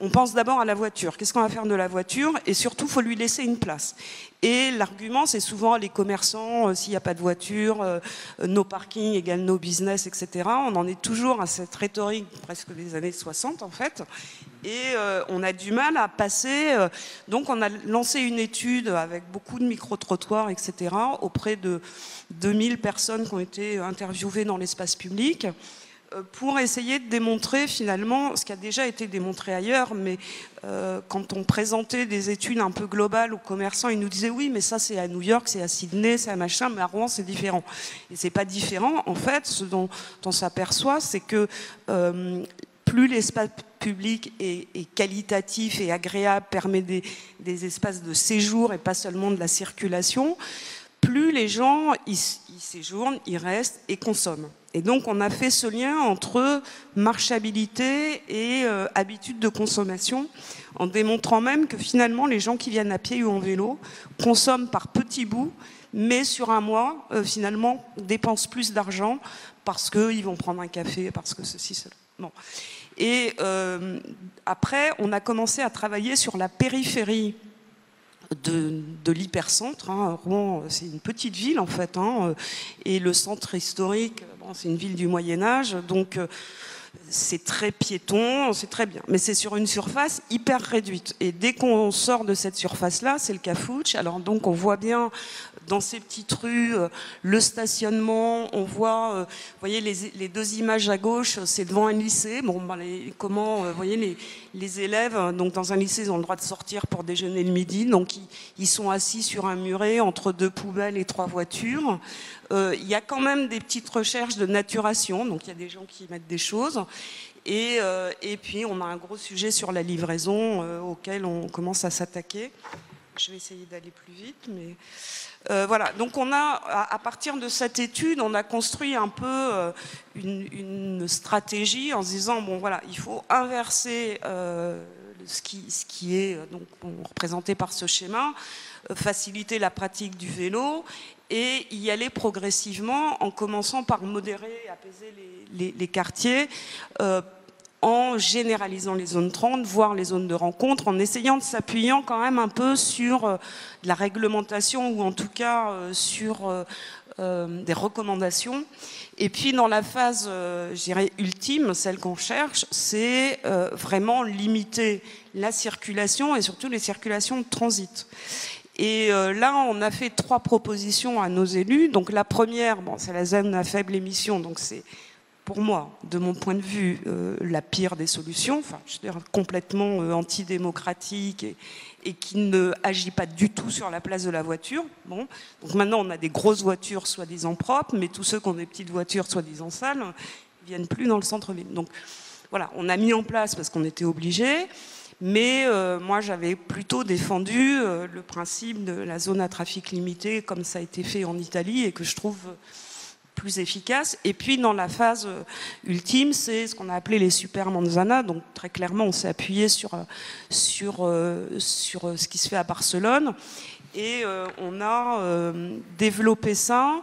on pense d'abord à la voiture. Qu'est-ce qu'on va faire de la voiture? Et surtout, il faut lui laisser une place. Et l'argument, c'est souvent les commerçants, s'il n'y a pas de voiture, no parking égale no business, etc. On en est toujours à cette rhétorique presque des années 60, en fait. Et on a du mal à passer. Donc on a lancé une étude avec beaucoup de micro-trottoirs, etc., auprès de 2000 personnes qui ont été interviewées dans l'espace public, pour essayer de démontrer finalement ce qui a déjà été démontré ailleurs, mais quand on présentait des études un peu globales aux commerçants, ils nous disaient oui, mais ça c'est à New York, c'est à Sydney, c'est à machin, mais à Rouen c'est différent. Et c'est pas différent. En fait, ce dont on s'aperçoit, c'est que plus l'espace public est qualitatif et agréable, permet des espaces de séjour et pas seulement de la circulation, plus les gens y séjournent, y restent et consomment. Et donc on a fait ce lien entre marchabilité et habitude de consommation, en démontrant même que finalement les gens qui viennent à pied ou en vélo consomment par petits bouts, mais sur un mois, finalement, dépensent plus d'argent parce qu'ils vont prendre un café, parce que ceci, cela. Bon. Et après, on a commencé à travailler sur la périphérie de l'hypercentre. Rouen, c'est une petite ville en fait, et le centre historique, bon, c'est une ville du Moyen-Âge, donc c'est très piéton, c'est très bien. Mais c'est sur une surface hyper réduite. Et dès qu'on sort de cette surface-là, c'est le cafouche. Alors donc on voit bien dans ces petites rues, le stationnement, on voit, vous voyez les deux images à gauche, c'est devant un lycée. Bon, vous voyez les élèves, donc dans un lycée, ils ont le droit de sortir pour déjeuner le midi, donc ils sont assis sur un muret entre deux poubelles et 3 voitures. Il y a quand même des petites recherches de naturation, donc il y a des gens qui mettent des choses. Et puis on a un gros sujet sur la livraison auquel on commence à s'attaquer. Je vais essayer d'aller plus vite, mais voilà. Donc on a, à partir de cette étude, on a construit un peu une stratégie en se disant bon voilà, il faut inverser ce qui est donc représenté par ce schéma, faciliter la pratique du vélo et y aller progressivement en commençant par modérer et apaiser les quartiers. En généralisant les zones 30, voire les zones de rencontre, en essayant de s'appuyant quand même un peu sur de la réglementation ou en tout cas sur des recommandations. Et puis dans la phase, je dirais, ultime, celle qu'on cherche, c'est vraiment limiter la circulation et surtout les circulations de transit. Et là, on a fait 3 propositions à nos élus. Donc la première, bon, c'est la zone à faible émission, donc c'est pour moi, de mon point de vue, la pire des solutions, enfin, je veux dire, complètement antidémocratique et qui ne agit pas du tout sur la place de la voiture. Bon. Donc maintenant, on a des grosses voitures soi-disant propres, mais tous ceux qui ont des petites voitures soi-disant sales ne viennent plus dans le centre-ville. Donc voilà, on a mis en place parce qu'on était obligés, mais moi, j'avais plutôt défendu le principe de la zone à trafic limité, comme ça a été fait en Italie, et que je trouve plus efficace. Et puis dans la phase ultime, c'est ce qu'on a appelé les super manzanas. Donc très clairement, on s'est appuyé sur ce qui se fait à Barcelone. Et on a développé ça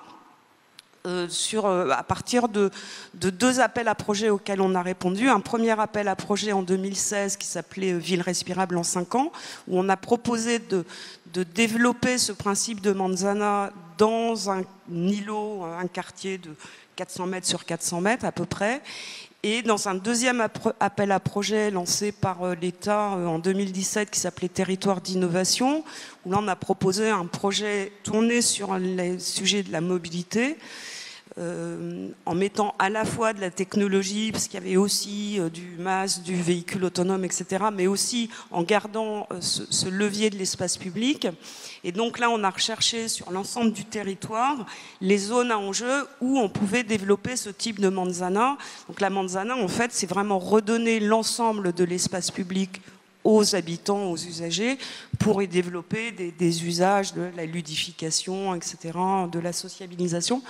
à partir de 2 appels à projets auxquels on a répondu. Un premier appel à projet en 2016 qui s'appelait Ville respirable en 5 ans, où on a proposé de développer ce principe de manzana dans un îlot, un quartier de 400 mètres sur 400 mètres à peu près. Et dans un deuxième appel à projet lancé par l'État en 2017 qui s'appelait Territoire d'innovation, où là on a proposé un projet tourné sur les sujets de la mobilité, en mettant à la fois de la technologie, parce qu'il y avait aussi du MaaS, du véhicule autonome, etc., mais aussi en gardant ce levier de l'espace public. Et donc là, on a recherché sur l'ensemble du territoire les zones à enjeu où on pouvait développer ce type de manzana. Donc la manzana, en fait, c'est vraiment redonner l'ensemble de l'espace public aux habitants, aux usagers, pour y développer des usages de la ludification, etc., de la sociabilisation,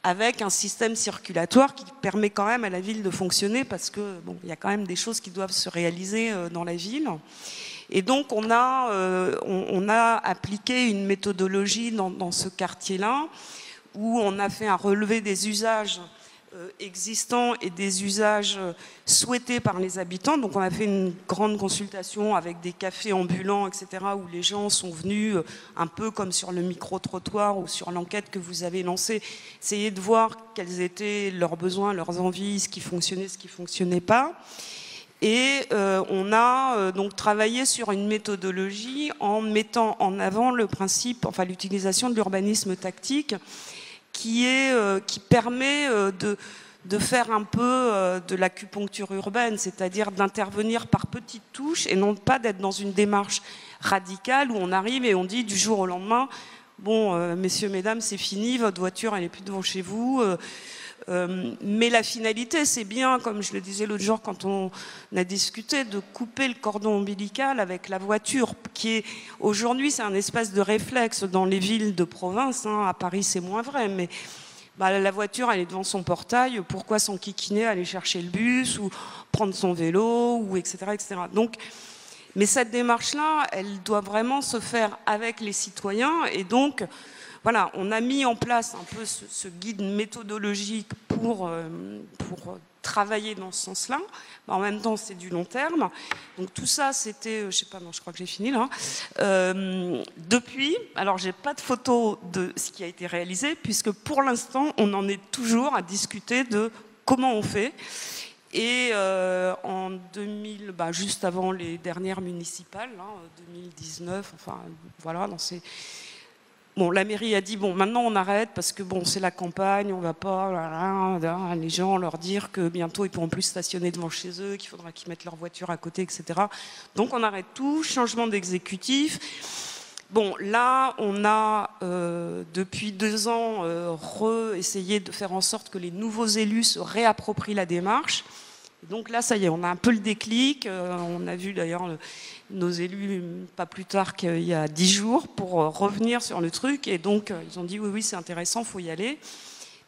avec un système circulatoire qui permet quand même à la ville de fonctionner, parce que bon, il y a quand même des choses qui doivent se réaliser dans la ville. Et donc on a appliqué une méthodologie dans ce quartier-là, où on a fait un relevé des usages existants et des usages souhaités par les habitants. Donc on a fait une grande consultation avec des cafés ambulants, etc., où les gens sont venus un peu comme sur le micro-trottoir ou sur l'enquête que vous avez lancée, essayer de voir quels étaient leurs besoins, leurs envies, ce qui fonctionnait, ce qui ne fonctionnait pas. Et on a donc travaillé sur une méthodologie en mettant en avant le principe, enfin l'utilisation de l'urbanisme tactique, qui permet de faire un peu de l'acupuncture urbaine, c'est-à-dire d'intervenir par petites touches et non pas d'être dans une démarche radicale où on arrive et on dit du jour au lendemain, bon, messieurs, mesdames, c'est fini, votre voiture, elle n'est plus devant chez vous. Mais la finalité, c'est bien, comme je le disais l'autre jour quand on a discuté, de couper le cordon ombilical avec la voiture, qui est aujourd'hui, c'est un espace de réflexe dans les villes de province. Hein. À Paris, c'est moins vrai, mais la voiture, elle est devant son portail. Pourquoi s'enquiquiner, aller chercher le bus ou prendre son vélo, ou etc., etc. Donc, mais cette démarche-là, elle doit vraiment se faire avec les citoyens, et donc voilà, on a mis en place un peu ce guide méthodologique pour travailler dans ce sens-là. En même temps, c'est du long terme. Donc tout ça, c'était, je sais pas, non, je crois que j'ai fini là. Depuis, alors j'ai pas de photo de ce qui a été réalisé, puisque pour l'instant, on en est toujours à discuter de comment on fait. Et en 2000, juste avant les dernières municipales, 2019, enfin voilà, dans ces... Bon, la mairie a dit, bon, maintenant on arrête parce que bon, c'est la campagne, on va pas, les gens leur dire que bientôt ils pourront plus stationner devant chez eux, qu'il faudra qu'ils mettent leur voiture à côté, etc. Donc on arrête tout, changement d'exécutif. Bon, là, on a depuis 2 ans essayé de faire en sorte que les nouveaux élus se réapproprient la démarche. Donc là, ça y est, on a un peu le déclic. On a vu d'ailleurs nos élus pas plus tard qu'il y a 10 jours pour revenir sur le truc. Et donc, ils ont dit oui, c'est intéressant, il faut y aller.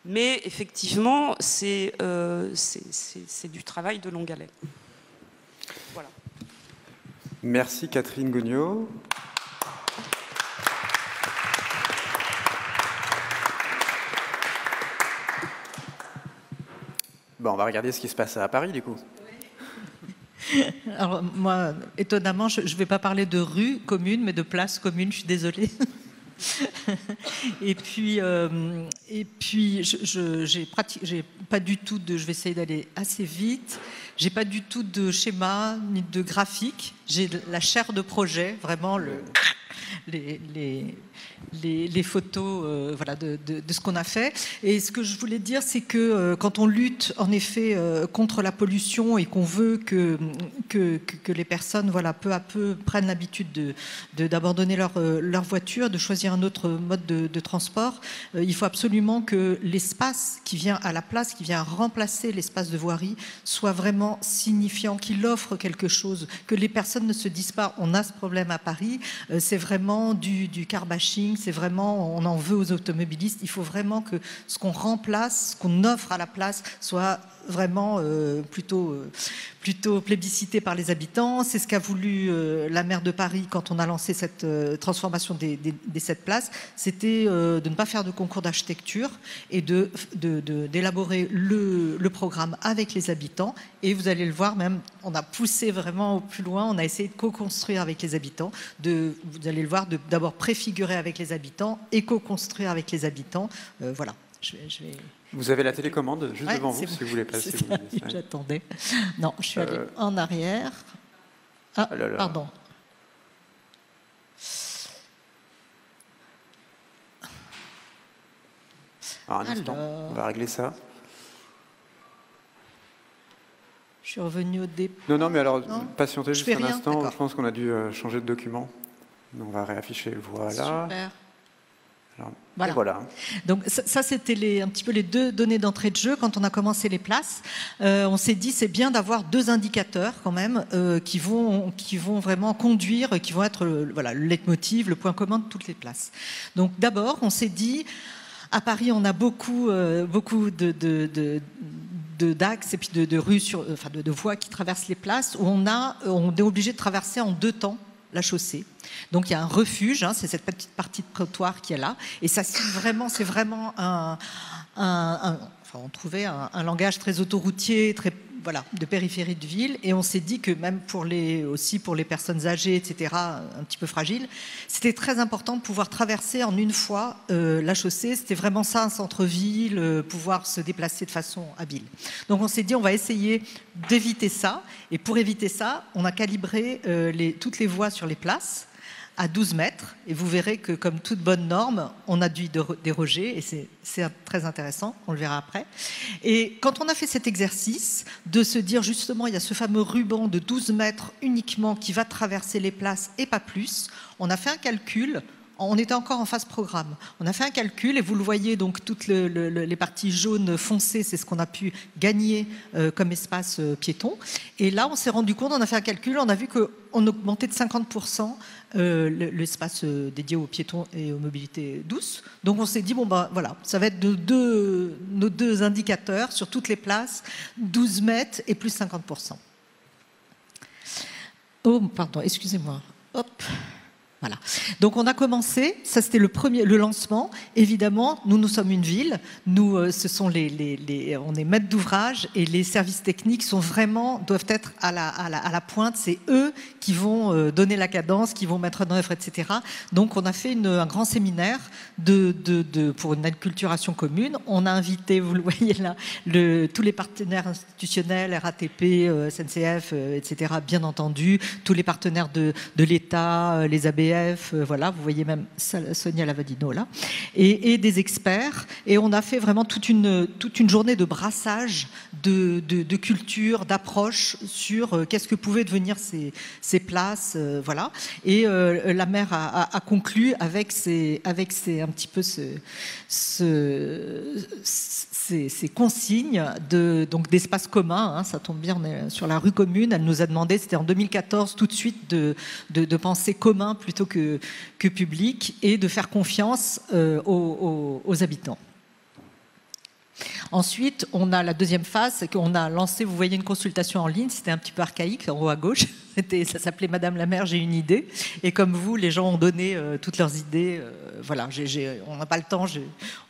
Mais effectivement, c'est du travail de longue haleine. Voilà. Merci Catherine Gognaud. Bon, on va regarder ce qui se passe à Paris, du coup. Alors, moi, étonnamment, je ne vais pas parler de rue commune, mais de place commune, je suis désolée. Et puis j'ai pas du tout de... Je vais essayer d'aller assez vite. J'ai pas du tout de schéma, ni de graphique. J'ai la chair de projet, vraiment les photos voilà, de ce qu'on a fait. Et ce que je voulais dire, c'est que quand on lutte en effet contre la pollution et qu'on veut que les personnes voilà, peu à peu prennent l'habitude d'abandonner leur voiture, de choisir un autre mode de transport, il faut absolument que l'espace qui vient à la place, qui vient remplacer l'espace de voirie, soit vraiment signifiant, qu'il offre quelque chose, que les personnes ne se disent pas on a ce problème à Paris, c'est vraiment vraiment du car bashing, c'est vraiment, on en veut aux automobilistes. Il faut vraiment que ce qu'on remplace, ce qu'on offre à la place soit vraiment plutôt plébiscité par les habitants. C'est ce qu'a voulu la maire de Paris quand on a lancé cette transformation des 7 places, c'était de ne pas faire de concours d'architecture et d'élaborer le programme avec les habitants. Et vous allez le voir, même, on a poussé vraiment au plus loin, on a essayé de co-construire avec les habitants, vous allez le voir, d'abord préfigurer avec les habitants et co-construire avec les habitants. Voilà. Je vais... Vous avez la télécommande juste devant vous, si vous voulez passer. J'attendais. Non, je suis allée en arrière. Ah, oh là là. Pardon. Alors, un instant, on va régler ça. Je suis revenue au départ. Non, mais alors, patientez juste un instant. D'accord. Je pense qu'on a dû changer de document. Donc, on va réafficher. Voilà. Super. Alors, voilà. Donc ça c'était un petit peu les 2 données d'entrée de jeu. Quand on a commencé les places, on s'est dit c'est bien d'avoir 2 indicateurs quand même qui vont vraiment conduire, qui vont être le leitmotiv, le point commun de toutes les places. Donc d'abord on s'est dit, à Paris on a beaucoup d'axes et puis de rues, de voies qui traversent les places où on est obligé de traverser en 2 temps la chaussée. Donc il y a un refuge, c'est cette petite partie de trottoir qui est là, et ça c'est vraiment on trouvait un langage très autoroutier, très de périphérie de ville, et on s'est dit que même pour les personnes âgées, etc., un petit peu fragiles, c'était très important de pouvoir traverser en une fois la chaussée. C'était vraiment ça, un centre-ville, pouvoir se déplacer de façon habile. Donc on s'est dit, on va essayer d'éviter ça, et pour éviter ça, on a calibré toutes les voies sur les places à 12 mètres, et vous verrez que comme toute bonne norme, on a dû déroger, et c'est très intéressant, on le verra après. Et quand on a fait cet exercice de se dire justement, il y a ce fameux ruban de 12 mètres uniquement qui va traverser les places et pas plus, on a fait un calcul. On était encore en phase programme. On a fait un calcul et vous le voyez, donc toutes les parties jaunes foncées, c'est ce qu'on a pu gagner comme espace piéton. Et là, on s'est rendu compte, on a fait un calcul, on a vu qu'on augmentait de 50% l'espace dédié aux piétons et aux mobilités douces. Donc on s'est dit, voilà, ça va être nos 2 indicateurs sur toutes les places, 12 mètres et plus 50%. Oh, pardon, excusez-moi. Hop. Voilà. Donc on a commencé, ça c'était le lancement. Évidemment, nous sommes une ville, on est maître d'ouvrage et les services techniques doivent être à la pointe. C'est eux qui vont donner la cadence, qui vont mettre en œuvre, etc. Donc on a fait un grand séminaire pour une acculturation commune. On a invité, vous le voyez là, tous les partenaires institutionnels, RATP, SNCF, etc. Bien entendu, tous les partenaires de l'État, les ABF. Voilà, vous voyez même Sonia Lavadino là, et des experts. Et on a fait vraiment toute une journée de brassage, de culture, d'approche sur qu'est-ce que pouvaient devenir ces places. Voilà. Et la maire a conclu avec un petit peu ces consignes d'espace commun. Ça tombe bien, on est sur la rue commune. Elle nous a demandé, c'était en 2014, tout de suite de penser commun plutôt que public et de faire confiance aux habitants. Ensuite, on a la deuxième phase, c'est qu'on a lancé, vous voyez, une consultation en ligne. C'était un petit peu archaïque, en haut à gauche. Ça s'appelait Madame la maire, j'ai une idée. Et comme vous, les gens ont donné toutes leurs idées. Voilà, on n'a pas le temps,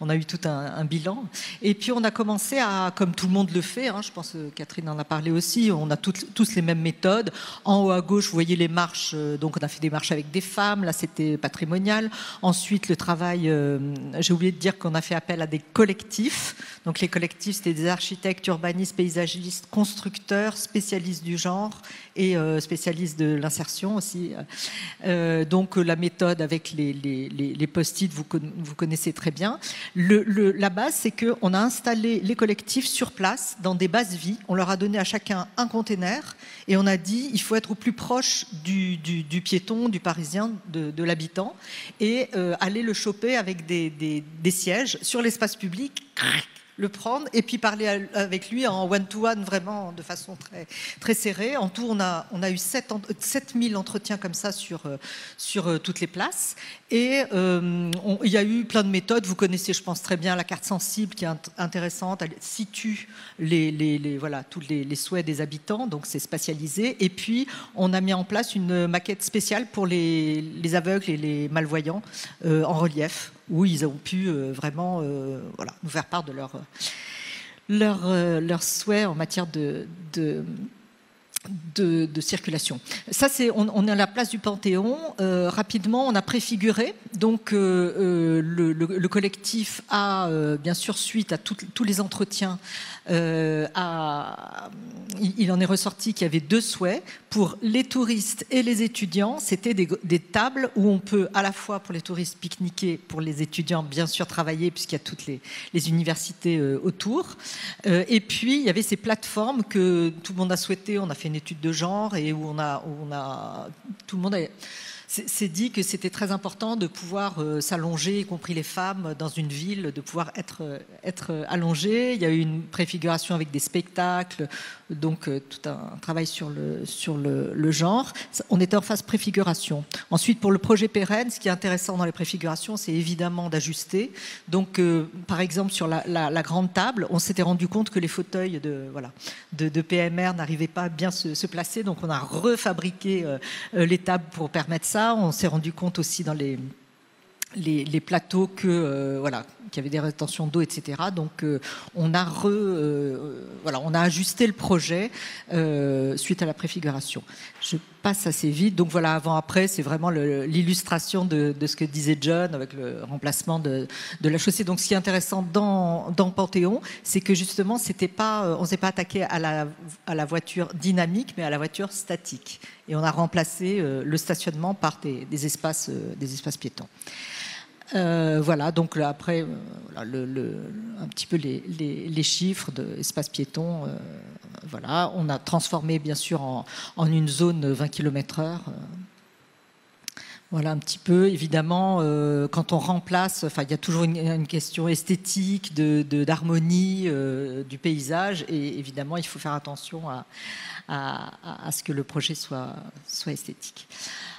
on a eu tout un bilan. Et puis on a commencé à, comme tout le monde le fait, je pense que Catherine en a parlé aussi, on a tous les mêmes méthodes. En haut à gauche, vous voyez les marches. Donc on a fait des marches avec des femmes, là c'était patrimonial. Ensuite, le travail, j'ai oublié de dire qu'on a fait appel à des collectifs. Donc les collectifs, c'était des architectes, urbanistes, paysagistes, constructeurs, spécialistes du genre et spécialistes de l'insertion aussi. Donc la méthode avec les post-it, vous connaissez très bien. La base, c'est qu'on a installé les collectifs sur place dans des bases vies. On leur a donné à chacun un container et on a dit il faut être au plus proche du piéton, du parisien, de l'habitant et aller le choper avec des sièges sur l'espace public. le prendre et puis parler avec lui en one-to-one, vraiment de façon très, très serrée. En tout, on a eu 7000 entretiens comme ça sur toutes les places. Et il y a eu plein de méthodes. Vous connaissez, je pense, très bien la carte sensible qui est intéressante. Elle situe tous les souhaits des habitants, donc c'est spatialisé. Et puis, on a mis en place une maquette spéciale pour les aveugles et les malvoyants en relief, où ils ont pu vraiment nous faire part de leurs souhaits en matière de circulation. Ça, on est à la place du Panthéon. Rapidement, on a préfiguré. Donc, le collectif a, bien sûr, suite à tous les entretiens, il en est ressorti qu'il y avait 2 souhaits. Pour les touristes et les étudiants, c'était des tables où on peut, à la fois pour les touristes, pique-niquer, pour les étudiants, bien sûr, travailler, puisqu'il y a toutes les universités autour. Et puis, il y avait ces plateformes que tout le monde a souhaité. On a fait une étude de genre et où tout le monde s'est dit que c'était très important de pouvoir s'allonger, y compris les femmes, dans une ville, de pouvoir être allongées. Il y a eu une préfiguration avec des spectacles, donc tout un travail sur le genre. On était en phase préfiguration. Ensuite, pour le projet pérenne, ce qui est intéressant dans les préfigurations, c'est évidemment d'ajuster. Donc, par exemple, sur la grande table, on s'était rendu compte que les fauteuils de PMR n'arrivaient pas à bien se placer, donc on a refabriqué les tables pour permettre ça. On s'est rendu compte aussi dans les plateaux qu'il y avait des rétentions d'eau, etc. Donc on a ajusté le projet suite à la préfiguration. Je passe assez vite. Donc voilà, avant-après, c'est vraiment l'illustration de ce que disait John avec le remplacement de la chaussée. Donc ce qui est intéressant dans Panthéon, c'est que justement, on ne s'est pas attaqué à la voiture dynamique, mais à la voiture statique. Et on a remplacé le stationnement par des espaces piétons. Donc là, après, un petit peu les chiffres d'espace piéton. On a transformé, bien sûr, en une zone 20 km/h. Voilà un petit peu. Évidemment, quand on remplace, il y a toujours une question esthétique, d'harmonie du paysage. Et évidemment, il faut faire attention à ce que le projet soit esthétique.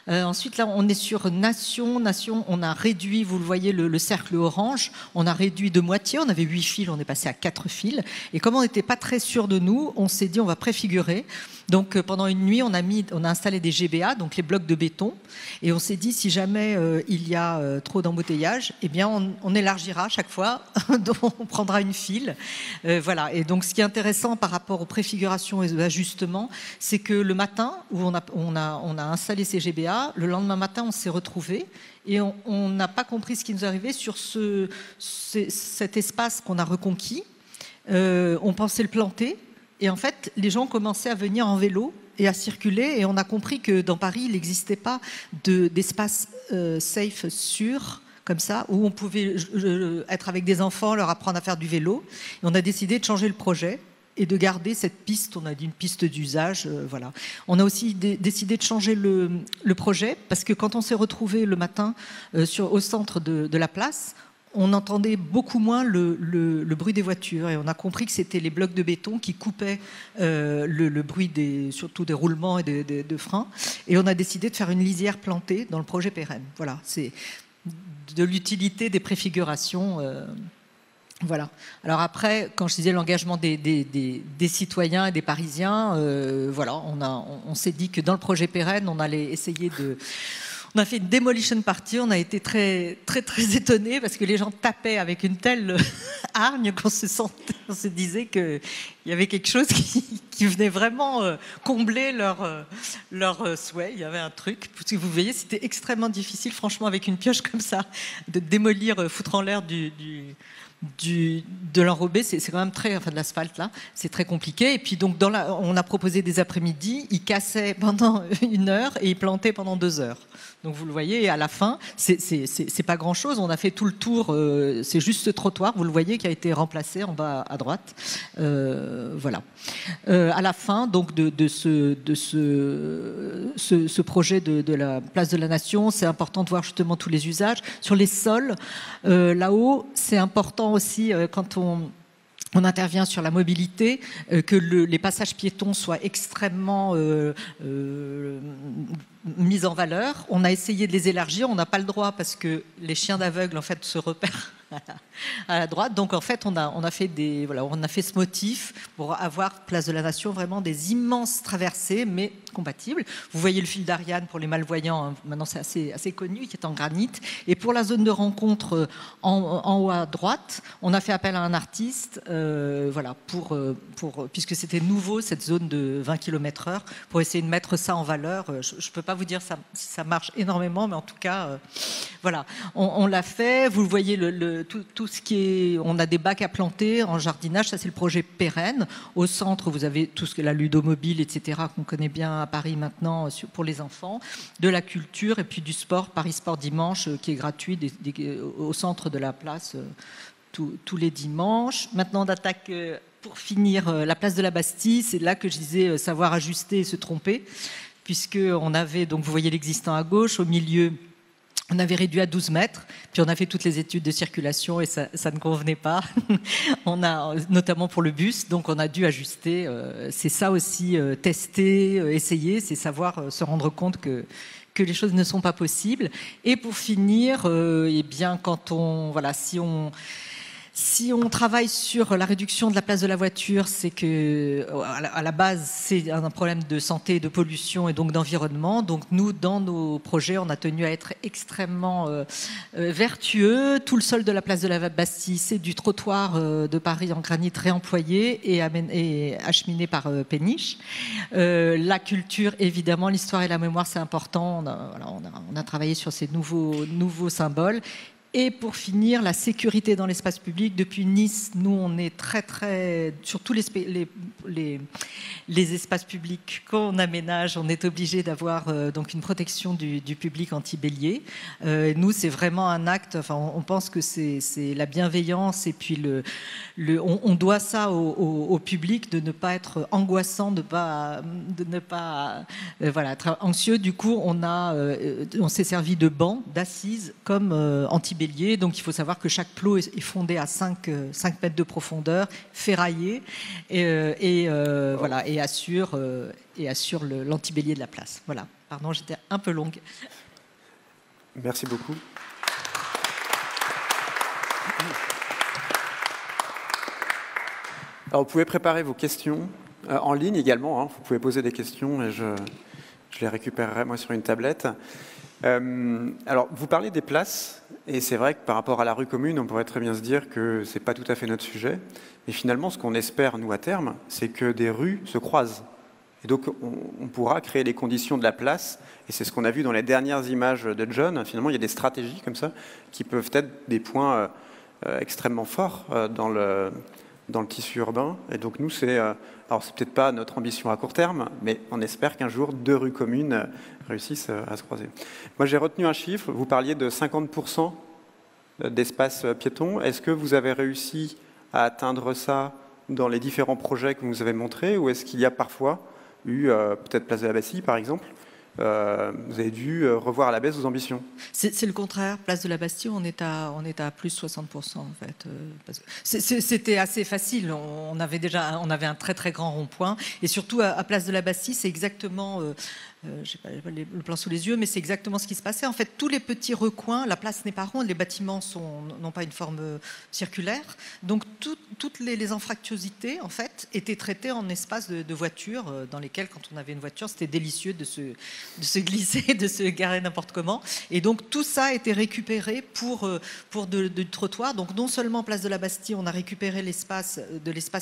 Ensuite, là, on est sur Nation, on a réduit, vous le voyez, le cercle orange, on a réduit de moitié, on avait 8 fils, on est passé à 4 fils. Et comme on n'était pas très sûr de nous, on s'est dit on va préfigurer. Donc pendant une nuit, on a installé des GBA, donc les blocs de béton, et on s'est dit si jamais il y a trop d'embouteillage, eh bien on élargira chaque fois, donc on prendra une file. Et donc ce qui est intéressant par rapport aux préfigurations et aux ajustements, c'est que le matin où on a installé ces GBA, le lendemain matin, on s'est retrouvés et on n'a pas compris ce qui nous arrivait sur cet espace qu'on a reconquis. On pensait le planter et en fait, les gens commençaient à venir en vélo et à circuler et on a compris que dans Paris, il n'existait pas d'espace safe, sûr, comme ça, où on pouvait être avec des enfants, leur apprendre à faire du vélo. Et on a décidé de changer le projet et de garder cette piste, on a dit une piste d'usage. On a aussi décidé de changer le projet parce que quand on s'est retrouvé le matin au centre de la place, on entendait beaucoup moins le bruit des voitures et on a compris que c'était les blocs de béton qui coupaient le bruit surtout des roulements et de freins. Et on a décidé de faire une lisière plantée dans le projet pérenne. Voilà, c'est de l'utilité des préfigurations. Voilà. Alors après, quand je disais l'engagement des citoyens et des Parisiens, on s'est dit que dans le projet pérenne, on allait essayer on a fait une demolition party, on a été très, très, très étonnés parce que les gens tapaient avec une telle hargne qu'on se disait qu'il y avait quelque chose qui venait vraiment combler leur souhait. Il y avait un truc, parce que vous voyez, c'était extrêmement difficile, franchement, avec une pioche comme ça, de démolir, foutre en l'air de l'enrobé, c'est quand même de l'asphalte là, c'est très compliqué. Et puis donc on a proposé des après-midi, ils cassaient pendant 1 heure et ils plantaient pendant 2 heures. Donc vous le voyez, et à la fin, c'est pas grand-chose. On a fait tout le tour, c'est juste ce trottoir, vous le voyez, qui a été remplacé en bas à droite. À la fin donc de ce projet de la place de la Nation, c'est important de voir justement tous les usages. Sur les sols, là-haut, c'est important aussi quand on On intervient sur la mobilité, que les passages piétons soient extrêmement mis en valeur. On a essayé de les élargir, on n'a pas le droit parce que les chiens d'aveugles en fait se repèrent à la droite. Donc en fait on a fait ce motif pour avoir place de la Nation vraiment des immenses traversées mais compatibles. Vous voyez le fil d'Ariane pour les malvoyants, hein, maintenant c'est assez connu, qui est en granit. Et pour la zone de rencontre en haut à droite, on a fait appel à un artiste, puisque c'était nouveau cette zone de 20 km/h, pour essayer de mettre ça en valeur. Je ne peux pas vous dire si ça marche énormément, mais en tout cas, voilà, on l'a fait. Vous voyez tout ce qui est, on a des bacs à planter en jardinage, ça c'est le projet pérenne. Au centre, vous avez tout ce que la ludomobile, etc., qu'on connaît bien à Paris maintenant pour les enfants, de la culture et puis du sport, Paris Sport Dimanche, qui est gratuit au centre de la place tous les dimanches. Maintenant, on attaque, pour finir, la place de la Bastille. C'est là que je disais savoir ajuster et se tromper, puisqu'on avait, donc vous voyez l'existant à gauche, au milieu, on avait réduit à 12 mètres, puis on a fait toutes les études de circulation et ça ne convenait pas. On a, notamment pour le bus, donc on a dû ajuster. C'est ça aussi, tester, essayer, c'est savoir se rendre compte que les choses ne sont pas possibles. Et pour finir, eh bien, si on travaille sur la réduction de la place de la voiture, c'est que à la base, c'est un problème de santé, de pollution et donc d'environnement. Donc nous, dans nos projets, on a tenu à être extrêmement vertueux. Tout le sol de la place de la Bastille, c'est du trottoir de Paris en granit réemployé et acheminé par Péniche. La culture, évidemment, l'histoire et la mémoire, c'est important. On a travaillé sur ces nouveaux symboles. Et pour finir, la sécurité dans l'espace public. Depuis Nice, nous, on est très sur tous les espaces publics qu'on aménage, on est obligé d'avoir donc une protection du public anti-bélier. Nous, c'est vraiment un acte. Enfin, on pense que c'est la bienveillance et puis on doit ça au public, de ne pas être angoissant, de ne pas être anxieux. Du coup, on s'est servi de bancs, d'assises comme anti-bélier. Donc il faut savoir que chaque plot est fondé à 5 mètres de profondeur, ferraillé, et assure l'antibélier de la place. Voilà. Pardon, j'étais un peu longue. Merci beaucoup. Alors, vous pouvez préparer vos questions en ligne également. Hein. Vous pouvez poser des questions et je les récupérerai moi sur une tablette. Alors, vous parlez des places, et c'est vrai que par rapport à la rue commune, on pourrait très bien se dire que c'est pas tout à fait notre sujet. Mais finalement, ce qu'on espère, nous, à terme, c'est que des rues se croisent. Et donc, on pourra créer les conditions de la place, et c'est ce qu'on a vu dans les dernières images de John. Finalement, il y a des stratégies comme ça qui peuvent être des points extrêmement forts dans le tissu urbain. Et donc, nous, alors, c'est peut-être pas notre ambition à court terme, mais on espère qu'un jour, 2 rues communes réussissent à se croiser. Moi, j'ai retenu un chiffre. Vous parliez de 50% d'espace piéton. Est-ce que vous avez réussi à atteindre ça dans les différents projets que vous nous avez montrés, ou est-ce qu'il y a parfois eu, peut-être Place de la Bastille, par exemple, vous avez dû revoir à la baisse vos ambitions? C'est le contraire. Place de la Bastille, on est à plus 60% en fait. C'était assez facile. On avait un très grand rond-point, et surtout à Place de la Bastille, c'est exactement. Je n'ai pas le plan sous les yeux, mais c'est exactement ce qui se passait. En fait, tous les petits recoins, la place n'est pas ronde, les bâtiments n'ont pas une forme circulaire. Donc, toutes les anfractuosités, en fait, étaient traitées en espaces de voitures, dans lesquels, quand on avait une voiture, c'était délicieux de se glisser, de se garer n'importe comment. Et donc, tout ça a été récupéré pour du trottoir. Donc, non seulement Place de la Bastille, on a récupéré l'espace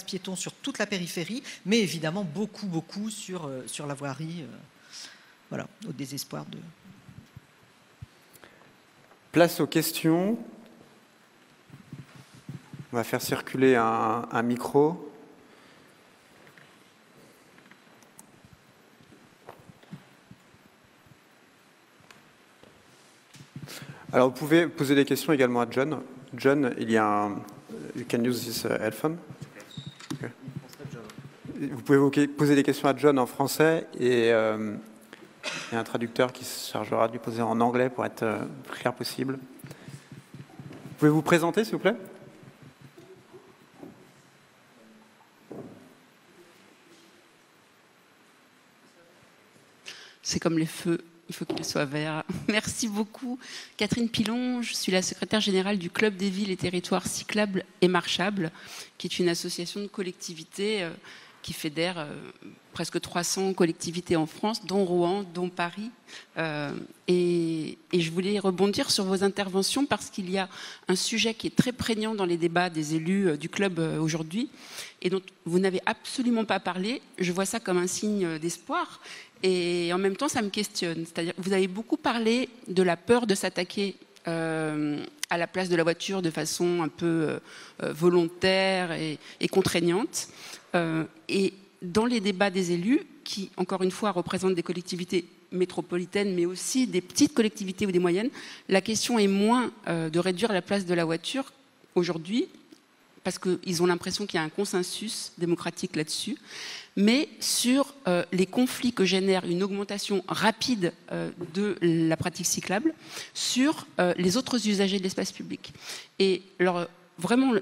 piéton sur toute la périphérie, mais évidemment beaucoup sur la voirie. Voilà, au désespoir de... Place aux questions. On va faire circuler un micro. Alors, vous pouvez poser des questions également à John. John, il y a un... You can use this headphone. Okay. Vous pouvez poser des questions à John en français et... il y a un traducteur qui se chargera de lui poser en anglais pour être le plus clair possible. Pouvez-vous présenter, s'il vous plaît? C'est comme les feux, il faut qu'ils soient verts. Merci beaucoup. Catherine Pilon, je suis la secrétaire générale du Club des villes et territoires cyclables et marchables, qui est une association de collectivités qui fédère presque 300 collectivités en France, dont Rouen, dont Paris. Et je voulais rebondir sur vos interventions parce qu'il y a un sujet qui est très prégnant dans les débats des élus du club aujourd'hui et dont vous n'avez absolument pas parlé. Je vois ça comme un signe d'espoir et en même temps ça me questionne. C'est-à-dire vous avez beaucoup parlé de la peur de s'attaquer à la place de la voiture de façon un peu volontaire et contraignante. Et dans les débats des élus, qui encore une fois représentent des collectivités métropolitaines, mais aussi des petites collectivités ou des moyennes, la question est moins de réduire la place de la voiture aujourd'hui, parce qu'ils ont l'impression qu'il y a un consensus démocratique là-dessus, mais sur les conflits que génère une augmentation rapide de la pratique cyclable sur les autres usagers de l'espace public. Et alors, vraiment,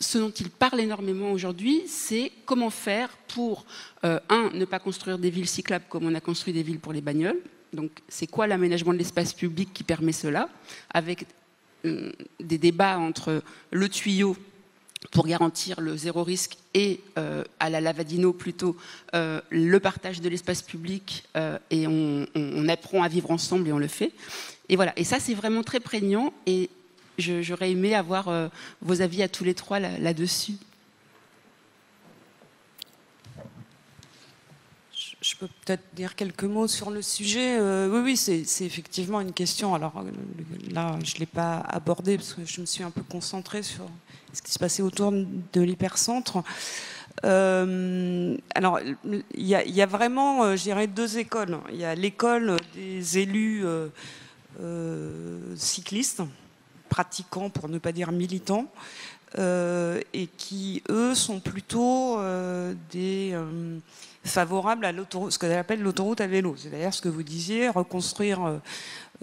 ce dont il parle énormément aujourd'hui, c'est comment faire pour, ne pas construire des villes cyclables comme on a construit des villes pour les bagnoles. Donc, c'est quoi l'aménagement de l'espace public qui permet cela, avec des débats entre le tuyau pour garantir le zéro risque et à la Lavadino plutôt le partage de l'espace public et on apprend à vivre ensemble et on le fait. Et voilà, et ça c'est vraiment très prégnant et j'aurais aimé avoir vos avis à tous les trois là-dessus. Je peux peut-être dire quelques mots sur le sujet. Oui, c'est effectivement une question. Alors là, je ne l'ai pas abordé parce que je me suis un peu concentrée sur ce qui se passait autour de l'hypercentre. Alors, il y a vraiment, je dirais, deux écoles. Il y a l'école des élus cyclistes, pratiquants pour ne pas dire militants, et qui, eux, sont plutôt des... favorables à ce que j'appelle l'autoroute à vélo. C'est d'ailleurs ce que vous disiez, reconstruire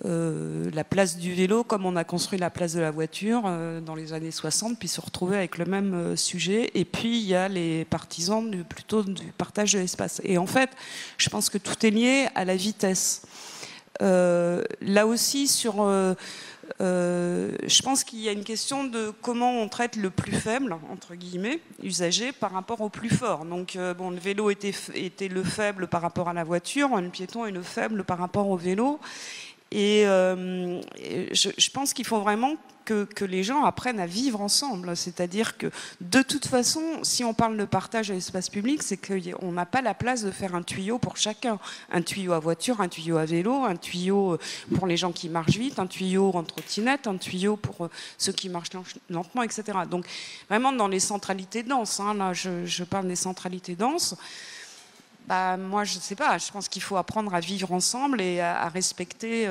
la place du vélo comme on a construit la place de la voiture dans les années 60, puis se retrouver avec le même sujet. Et puis il y a les partisans plutôt du partage de l'espace. Et en fait, je pense que tout est lié à la vitesse. Là aussi, sur... je pense qu'il y a une question de comment on traite le plus faible, entre guillemets, usager, par rapport au plus fort. Donc, bon, le vélo était le faible par rapport à la voiture, le piéton est le faible par rapport au vélo. Et je pense qu'il faut vraiment que les gens apprennent à vivre ensemble. C'est-à-dire que, de toute façon, si on parle de partage de l'espace public, c'est qu'on n'a pas la place de faire un tuyau pour chacun. Un tuyau à voiture, un tuyau à vélo, un tuyau pour les gens qui marchent vite, un tuyau en trottinette, un tuyau pour ceux qui marchent lentement, etc. Donc, vraiment dans les centralités denses, hein, là, je parle des centralités denses. Bah, moi, je ne sais pas, je pense qu'il faut apprendre à vivre ensemble et à respecter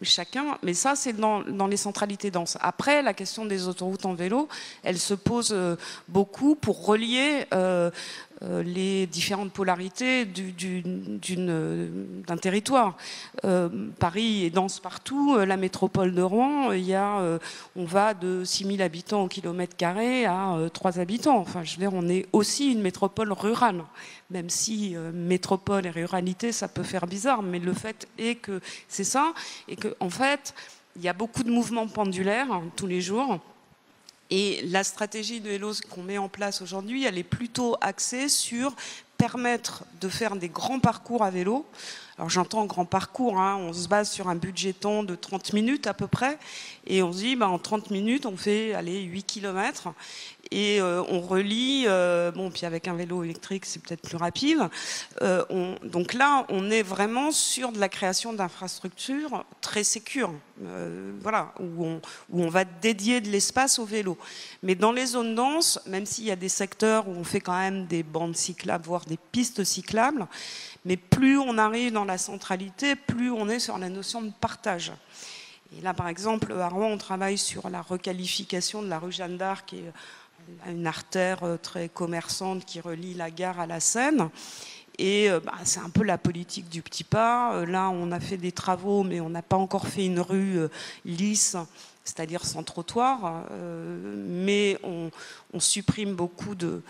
chacun. Mais ça, c'est dans les centralités denses. Après, la question des autoroutes en vélo, elle se pose beaucoup pour relier les différentes polarités d'un territoire. Paris est dense partout. La métropole de Rouen, on va de 6 000 habitants au kilomètre carré à 3 habitants. Enfin, je veux dire, on est aussi une métropole rurale. Même si métropole et ruralité, ça peut faire bizarre, mais le fait est que c'est ça, et qu'en fait, il y a beaucoup de mouvements pendulaires tous les jours. Et la stratégie de vélo qu'on met en place aujourd'hui, elle est plutôt axée sur permettre de faire des grands parcours à vélo. Alors j'entends grand parcours, hein, on se base sur un budgeton de 30 minutes à peu près, et on se dit en 30 minutes on fait 8 km et on relie, bon puis avec un vélo électrique c'est peut-être plus rapide, donc là on est vraiment sur de la création d'infrastructures très sécures, voilà, où on va dédier de l'espace au vélo. Mais dans les zones denses, même s'il y a des secteurs où on fait quand même des bandes cyclables, voire des pistes cyclables, mais plus on arrive dans la centralité, plus on est sur la notion de partage. Et là, par exemple, à Rouen, on travaille sur la requalification de la rue Jeanne d'Arc, qui est une artère très commerçante qui relie la gare à la Seine. Et c'est un peu la politique du petit pas. Là, on a fait des travaux, mais on n'a pas encore fait une rue lisse, c'est-à-dire sans trottoir. Mais on supprime beaucoup de...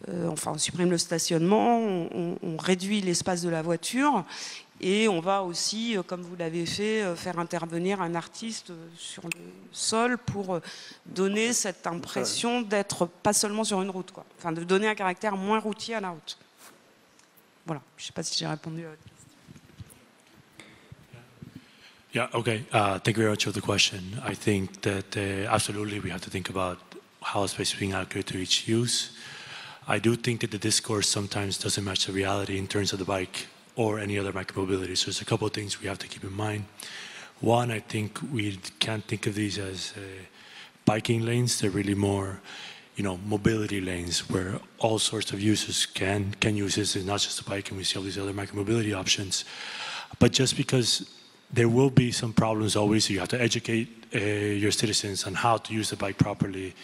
on supprime le stationnement, on réduit l'espace de la voiture. Et on va aussi, comme vous l'avez fait, faire intervenir un artiste sur le sol pour donner cette impression d'être pas seulement sur une route, quoi. Enfin, de donner un caractère moins routier à la route. Voilà, je ne sais pas si j'ai répondu à votre question. Yeah, okay. Thank you very much for the question. I think that absolutely we have to think about how space is being allocated to each use. I do think that the discourse sometimes doesn't match the reality in terms of the bike or any other micromobility. So there's a couple of things we have to keep in mind. One, I think we can't think of these as biking lanes. They're really more, mobility lanes where all sorts of users can use this, and not just the bike, and we see all these other micromobility options. But just because there will be some problems always, so you have to educate your citizens on how to use the bike properly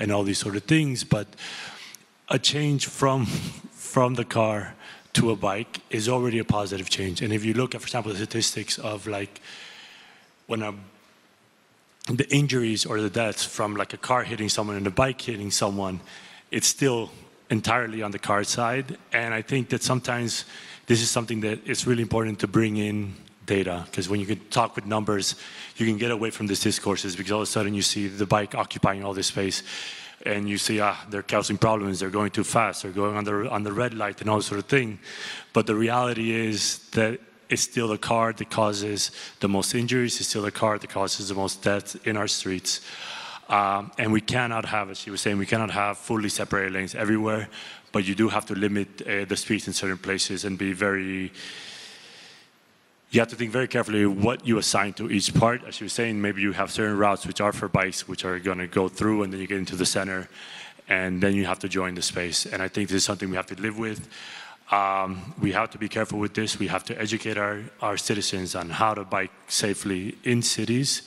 and all these sort of things. But a change from the car to a bike is already a positive change. And if you look at, for example, the statistics of when the injuries or the deaths from a car hitting someone and a bike hitting someone, it's still entirely on the car side. And I think that sometimes this is something that it's really important to bring in data, because when you can talk with numbers, you can get away from these discourses, because all of a sudden you see the bike occupying all this space. And you see, they're causing problems, they're going too fast, they're going on the red light and all sort of thing. But the reality is that it's still the car that causes the most injuries, it's still the car that causes the most deaths in our streets. And we cannot have, as she was saying, we cannot have fully separated lanes everywhere, but you do have to limit the speeds in certain places and be very... You have to think very carefully what you assign to each part. As you were saying, maybe you have certain routes which are for bikes, which are going to go through, and then you get into the center, and then you have to join the space. And I think this is something we have to live with. We have to be careful with this. We have to educate our citizens on how to bike safely in cities,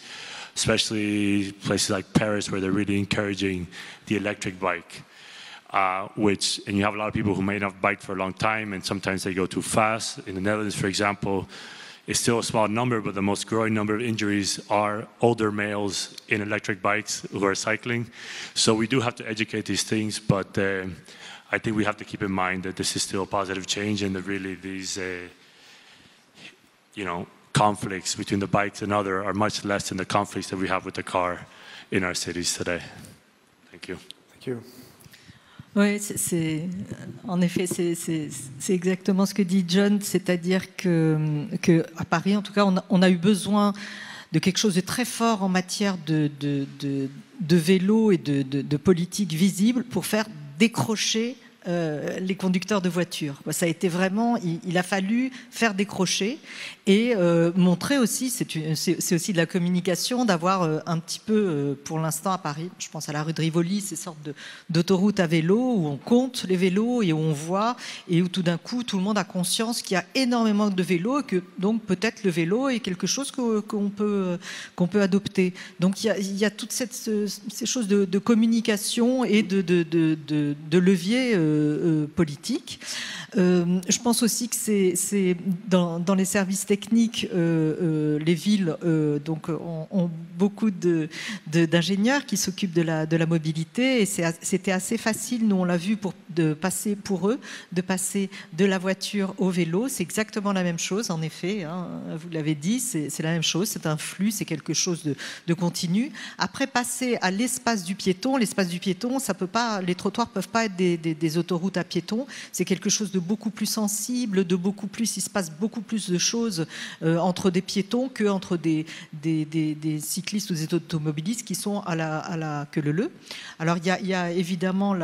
especially places like Paris, where they're really encouraging the electric bike. And you have a lot of people who may not have biked for a long time, and sometimes they go too fast. In the Netherlands, for example, it's still a small number, but the most growing number of injuries are older males in electric bikes who are cycling. So we do have to educate these things, but I think we have to keep in mind that this is still a positive change, and that really these, conflicts between the bikes and other are much less than the conflicts that we have with the car in our cities today. Thank you. Thank you. Oui, en effet, c'est exactement ce que dit John, c'est-à-dire que à Paris, en tout cas, on a eu besoin de quelque chose de très fort en matière de vélo et de politique visible pour faire décrocher les conducteurs de voitures. Ça a été vraiment, il a fallu faire décrocher et montrer aussi, c'est aussi de la communication, d'avoir un petit peu, pour l'instant à Paris, je pense à la rue de Rivoli, ces sortes d'autoroutes à vélo où on compte les vélos et où on voit, et où tout d'un coup tout le monde a conscience qu'il y a énormément de vélos et que donc peut-être le vélo est quelque chose qu'on peut adopter. Donc il y a toutes ces choses de communication et de levier politique. Je pense aussi que c'est dans les services techniques, les villes ont beaucoup d'ingénieurs qui s'occupent de la mobilité, et c'était assez facile, nous on l'a vu, de passer de la voiture au vélo. C'est exactement la même chose, en effet, hein, vous l'avez dit, c'est la même chose, c'est un flux, c'est quelque chose de continu. Après, passer à l'espace du piéton, ça peut pas, les trottoirs peuvent pas être des autoroutes à piétons, c'est quelque chose de beaucoup plus sensible, il se passe beaucoup plus de choses entre des piétons qu'entre des cyclistes ou des automobilistes qui sont à la queue leu-leu. Alors il y a évidemment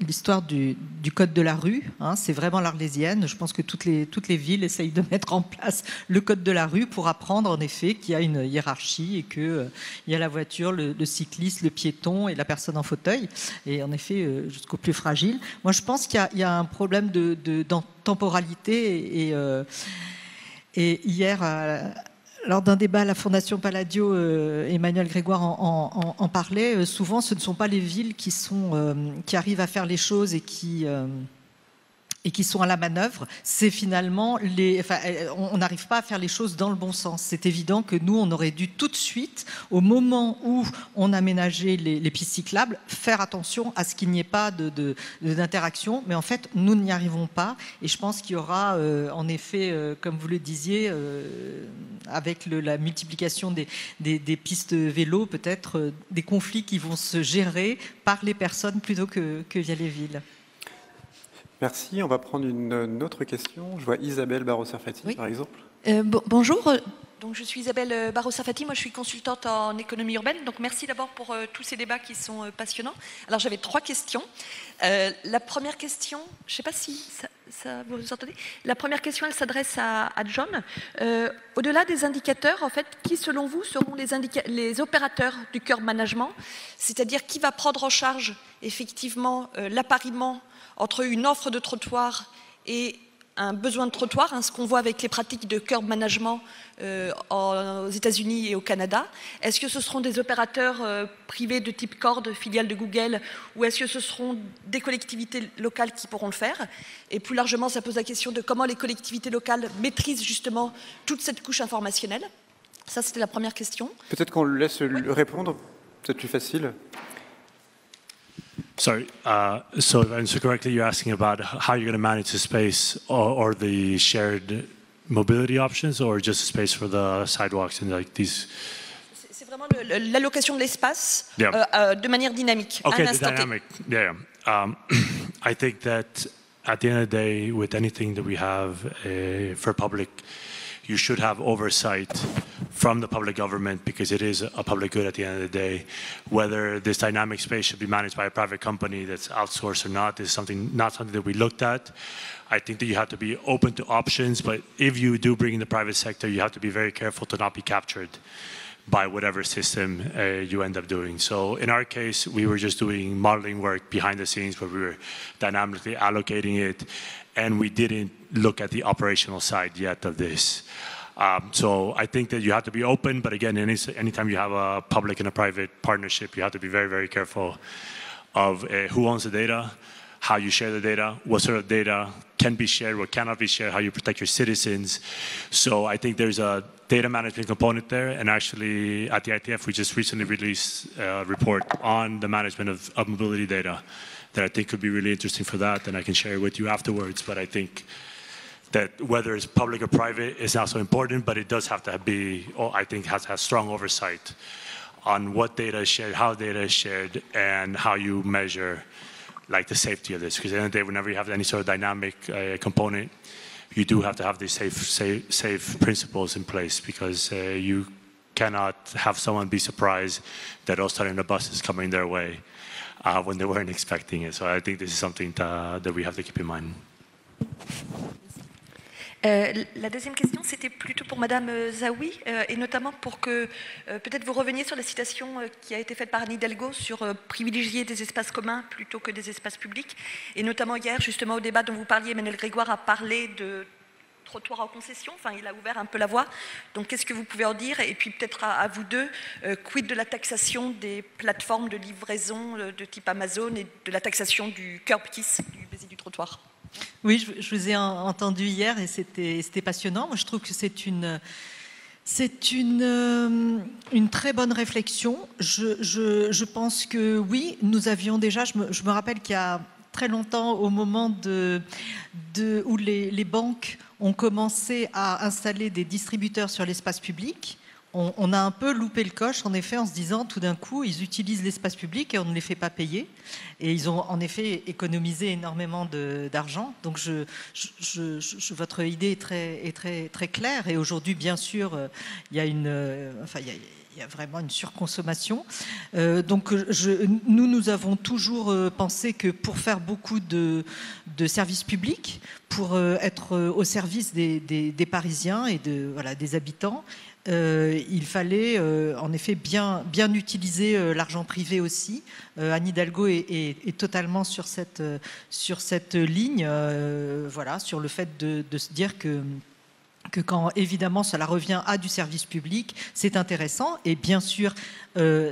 l'histoire du code de la rue, hein, c'est vraiment l'arlésienne. Je pense que toutes les villes essayent de mettre en place le code de la rue pour apprendre en effet qu'il y a une hiérarchie et qu'il y a la voiture, le cycliste, le piéton et la personne en fauteuil, et en effet jusqu'au plus fragile. Moi je pense qu'il y a un problème de temporalité, et hier Lors d'un débat à la Fondation Palladio, Emmanuel Grégoire en parlait. Souvent, ce ne sont pas les villes qui arrivent à faire les choses et qui sont à la manœuvre, c'est finalement on n'arrive pas à faire les choses dans le bon sens. C'est évident que nous, on aurait dû tout de suite, au moment où on aménageait les pistes cyclables, faire attention à ce qu'il n'y ait pas d'interaction. Mais en fait, nous n'y arrivons pas. Et je pense qu'il y aura, en effet, comme vous le disiez, avec la multiplication des pistes vélo, peut-être des conflits qui vont se gérer par les personnes plutôt que via les villes. Merci. On va prendre une autre question. Je vois Isabelle Barraud-Serfati, par exemple. Bonjour. Donc, je suis Isabelle Barraud-Serfati. Moi, je suis consultante en économie urbaine. Donc, merci d'abord pour tous ces débats qui sont passionnants. Alors, j'avais 3 questions. La première question, je ne sais pas si ça vous entendez. La première question, elle s'adresse à John. Au-delà des indicateurs, en fait, qui, selon vous, seront les opérateurs du curb management? C'est-à-dire, qui va prendre en charge, effectivement, l'appariement entre une offre de trottoir et un besoin de trottoir, ce qu'on voit avec les pratiques de curb management aux États-Unis et au Canada. Est-ce que ce seront des opérateurs privés de type Cord, filiale de Google, ou est-ce que ce seront des collectivités locales qui pourront le faire? Et plus largement, ça pose la question de comment les collectivités locales maîtrisent justement toute cette couche informationnelle. Ça, c'était la première question. Peut-être qu'on le laisse répondre, peut-être plus facile. Sorry, so if I understood correctly, you're asking about how you're going to manage the space or the shared mobility options, or just space for the sidewalks and like these. C'est vraiment l'allocation de l'espace de manière dynamique. Okay, the dynamic. Yeah. I think that at the end of the day, with anything that we have for public, you should have oversight from the public government because it is a public good at the end of the day. Whether this dynamic space should be managed by a private company that's outsourced or not is not something that we looked at. I think that you have to be open to options, but if you do bring in the private sector, you have to be very careful to not be captured by whatever system you end up doing. So in our case, we were just doing modeling work behind the scenes where we were dynamically allocating it, and we didn't look at the operational side yet of this. So I think that you have to be open, but again, anytime you have a public and a private partnership, you have to be very, very careful of who owns the data, how you share the data, what sort of data can be shared, what cannot be shared, how you protect your citizens. So I think there's a data management component there, and actually at the ITF we just recently released a report on the management of mobility data that I think could be really interesting for that, and I can share it with you afterwards. But I think that whether it's public or private is not so important, but it does have to be, I think, has to have strong oversight on what data is shared, how data is shared, and how you measure like the safety of this. Because at the end of the day, whenever you have any sort of dynamic component, you do have to have these safe principles in place, because you cannot have someone be surprised that all of a sudden a bus is coming their way when they weren't expecting it. So I think this is something that we have to keep in mind. La deuxième question, c'était plutôt pour Madame Zaoui, et notamment pour que peut-être vous reveniez sur la citation qui a été faite par Anne Hidalgo sur privilégier des espaces communs plutôt que des espaces publics. Et notamment hier, justement au débat dont vous parliez, Emmanuel Grégoire a parlé de trottoirs en concession, enfin il a ouvert un peu la voie. Donc qu'est-ce que vous pouvez en dire? Et puis peut-être à vous deux, quid de la taxation des plateformes de livraison de type Amazon et de la taxation du curb kiss, du baiser du trottoir? Oui, je vous ai entendu hier et c'était passionnant. Moi, je trouve que c'est une très bonne réflexion. Je pense que oui, nous avions déjà, je me rappelle qu'il y a très longtemps, au moment où les banques ont commencé à installer des distributeurs sur l'espace public, on a un peu loupé le coche, en effet, en se disant, tout d'un coup, ils utilisent l'espace public et on ne les fait pas payer. Et ils ont, en effet, économisé énormément d'argent. Donc, votre idée est très claire. Et aujourd'hui, bien sûr, il y a vraiment une surconsommation. Donc, nous avons toujours pensé que pour faire beaucoup de services publics, pour être au service des Parisiens et des habitants, il fallait en effet bien utiliser l'argent privé aussi. Anne Hidalgo est totalement sur cette ligne, sur le fait de se dire que quand évidemment cela revient à du service public, c'est intéressant et bien sûr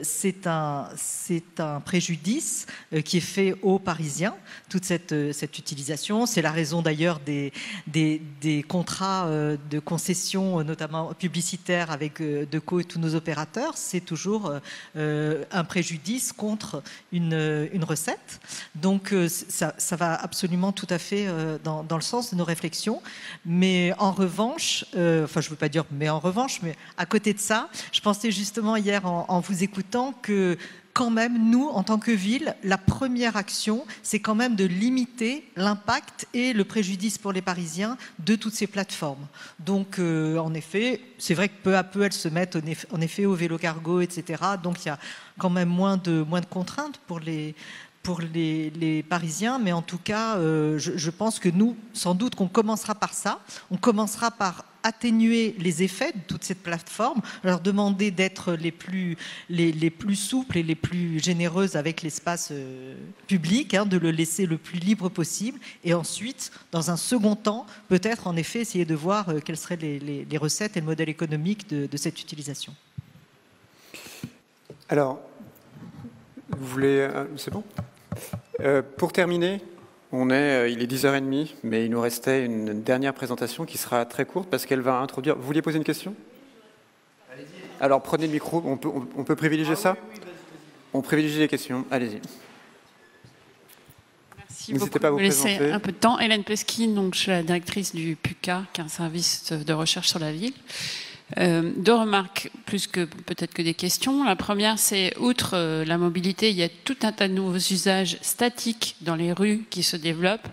c'est un préjudice qui est fait aux Parisiens, toute cette utilisation. C'est la raison d'ailleurs des contrats de concession, notamment publicitaires avec Decaux et tous nos opérateurs. C'est toujours un préjudice contre une recette. Donc ça va absolument tout à fait dans le sens de nos réflexions. Mais en revanche, enfin je ne veux pas dire mais en revanche, mais à côté de ça, je pensais justement hier en vous écoutant que quand même, nous, en tant que ville, la première action, c'est quand même de limiter l'impact et le préjudice pour les Parisiens de toutes ces plateformes. Donc, en effet, c'est vrai que peu à peu, elles se mettent en effet au vélo cargo, etc. Donc, il y a quand même moins de contraintes pour les Parisiens, mais en tout cas, je pense que nous, sans doute qu'on commencera par ça. On commencera par atténuer les effets de toute cette plateforme, leur demander d'être les plus souples et les plus généreuses avec l'espace public, de le laisser le plus libre possible, et ensuite, dans un second temps, peut-être en effet essayer de voir quelles seraient les recettes et le modèle économique de cette utilisation. Alors, vous voulez... c'est bon ? Pour terminer, il est 10h30, mais il nous restait une dernière présentation qui sera très courte parce qu'elle va introduire... Vous vouliez poser une question ? Alors prenez le micro, on peut privilégier ça ? On privilégie les questions, allez-y. Merci beaucoup de me laisser un peu de temps. Hélène Peskin, donc, je suis la directrice du PUCA, qui est un service de recherche sur la ville. Deux remarques plus que peut-être que des questions. La première, c'est outre la mobilité, il y a tout un tas de nouveaux usages statiques dans les rues qui se développent.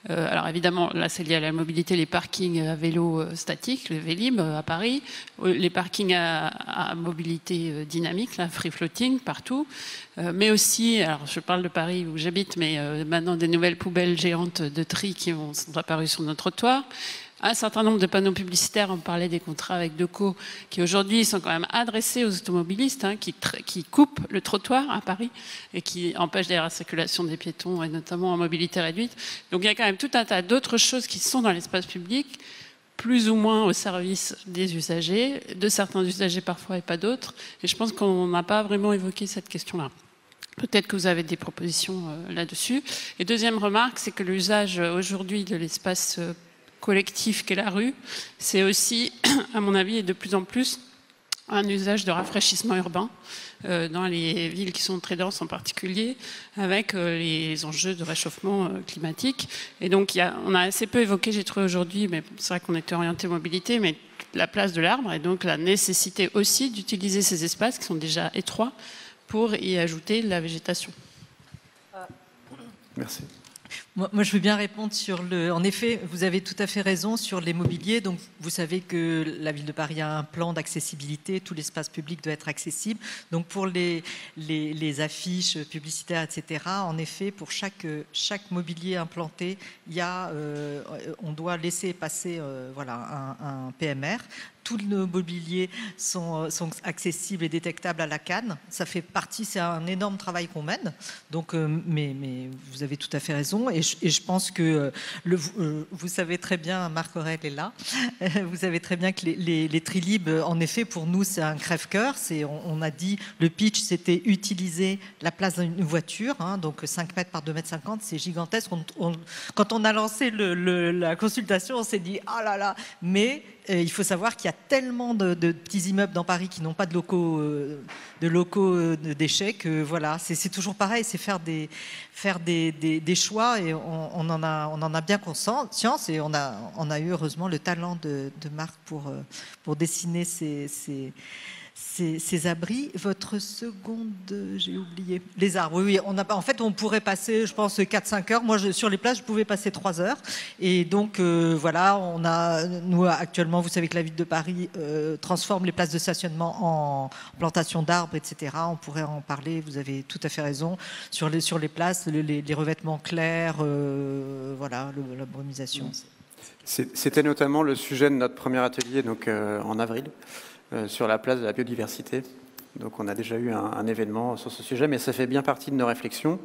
Alors évidemment, là c'est lié à la mobilité, les parkings à vélo statiques, le Vélib à Paris, les parkings à mobilité dynamique, là, free floating partout, mais aussi, alors je parle de Paris où j'habite, mais maintenant des nouvelles poubelles géantes de tri qui sont apparues sur nos trottoirs. Un certain nombre de panneaux publicitaires, on parlait des contrats avec Decaux, qui aujourd'hui sont quand même adressés aux automobilistes, qui coupent le trottoir à Paris et qui empêchent d'ailleurs la circulation des piétons, et notamment en mobilité réduite. Donc il y a quand même tout un tas d'autres choses qui sont dans l'espace public, plus ou moins au service des usagers, de certains usagers parfois et pas d'autres. Et je pense qu'on n'a pas vraiment évoqué cette question-là. Peut-être que vous avez des propositions là-dessus. Et deuxième remarque, c'est que l'usage aujourd'hui de l'espace collectif qu'est la rue, c'est aussi, à mon avis, et de plus en plus, un usage de rafraîchissement urbain dans les villes qui sont très denses en particulier, avec les enjeux de réchauffement climatique. Et donc, on a assez peu évoqué, j'ai trouvé aujourd'hui, mais c'est vrai qu'on était orienté mobilité, mais la place de l'arbre et donc la nécessité aussi d'utiliser ces espaces qui sont déjà étroits pour y ajouter de la végétation. Merci. Moi, je veux bien répondre sur En effet, vous avez tout à fait raison sur les mobiliers. Donc, vous savez que la Ville de Paris a un plan d'accessibilité. Tout l'espace public doit être accessible. Donc, pour les affiches publicitaires, etc., en effet, pour chaque mobilier implanté, on doit laisser passer un PMR. Tous nos mobiliers sont accessibles et détectables à la canne. Ça fait partie, c'est un énorme travail qu'on mène. Donc, mais vous avez tout à fait raison. Et je pense que vous savez très bien, Marc Aurèle est là, vous savez très bien que les Trilib, en effet, pour nous, c'est un crève-cœur. On a dit, le pitch, c'était utiliser la place d'une voiture, donc 5 mètres par 2,50 mètres, c'est gigantesque. Quand on a lancé la consultation, on s'est dit, ah là là, mais il faut savoir qu'il y a tellement de petits immeubles dans Paris qui n'ont pas de locaux de déchets que voilà, c'est toujours pareil, c'est faire des choix et on en a bien conscience et on a eu heureusement le talent de Marc pour dessiner ces abris. Votre seconde, j'ai oublié. Les arbres, oui. En fait, on pourrait passer, je pense, 4-5 heures. Moi, sur les places, je pouvais passer 3 heures. Et donc, voilà, nous, actuellement, vous savez que la ville de Paris transforme les places de stationnement en plantation d'arbres, etc. On pourrait en parler, vous avez tout à fait raison. Sur les places, les revêtements clairs, voilà, la brumisation. C'était notamment le sujet de notre premier atelier, donc en avril. Sur la place de la biodiversité. Donc on a déjà eu un événement sur ce sujet, mais ça fait bien partie de nos réflexions.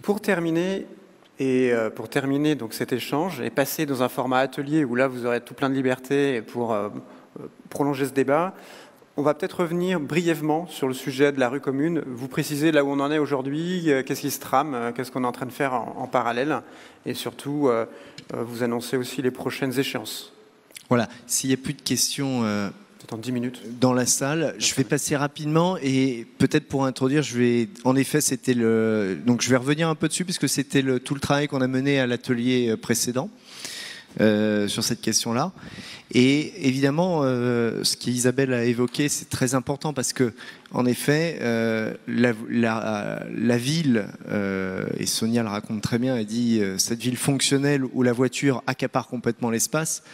Pour terminer, Et pour terminer donc, cet échange et passer dans un format atelier où là vous aurez tout plein de liberté pour prolonger ce débat, on va peut-être revenir brièvement sur le sujet de la rue commune, vous préciser là où on en est aujourd'hui, qu'est-ce qui se trame, qu'est-ce qu'on est en train de faire en parallèle, et surtout vous annoncer aussi les prochaines échéances. Voilà, s'il n'y a plus de questions en 10 minutes dans la salle, je vais passer rapidement et peut-être pour introduire, en effet, c'était donc je vais revenir un peu dessus puisque c'était tout le travail qu'on a mené à l'atelier précédent sur cette question-là. Et évidemment, ce qu'Isabelle a évoqué, c'est très important parce que, en effet, la ville, et Sonia le raconte très bien, elle dit cette ville fonctionnelle où la voiture accapare complètement l'espace.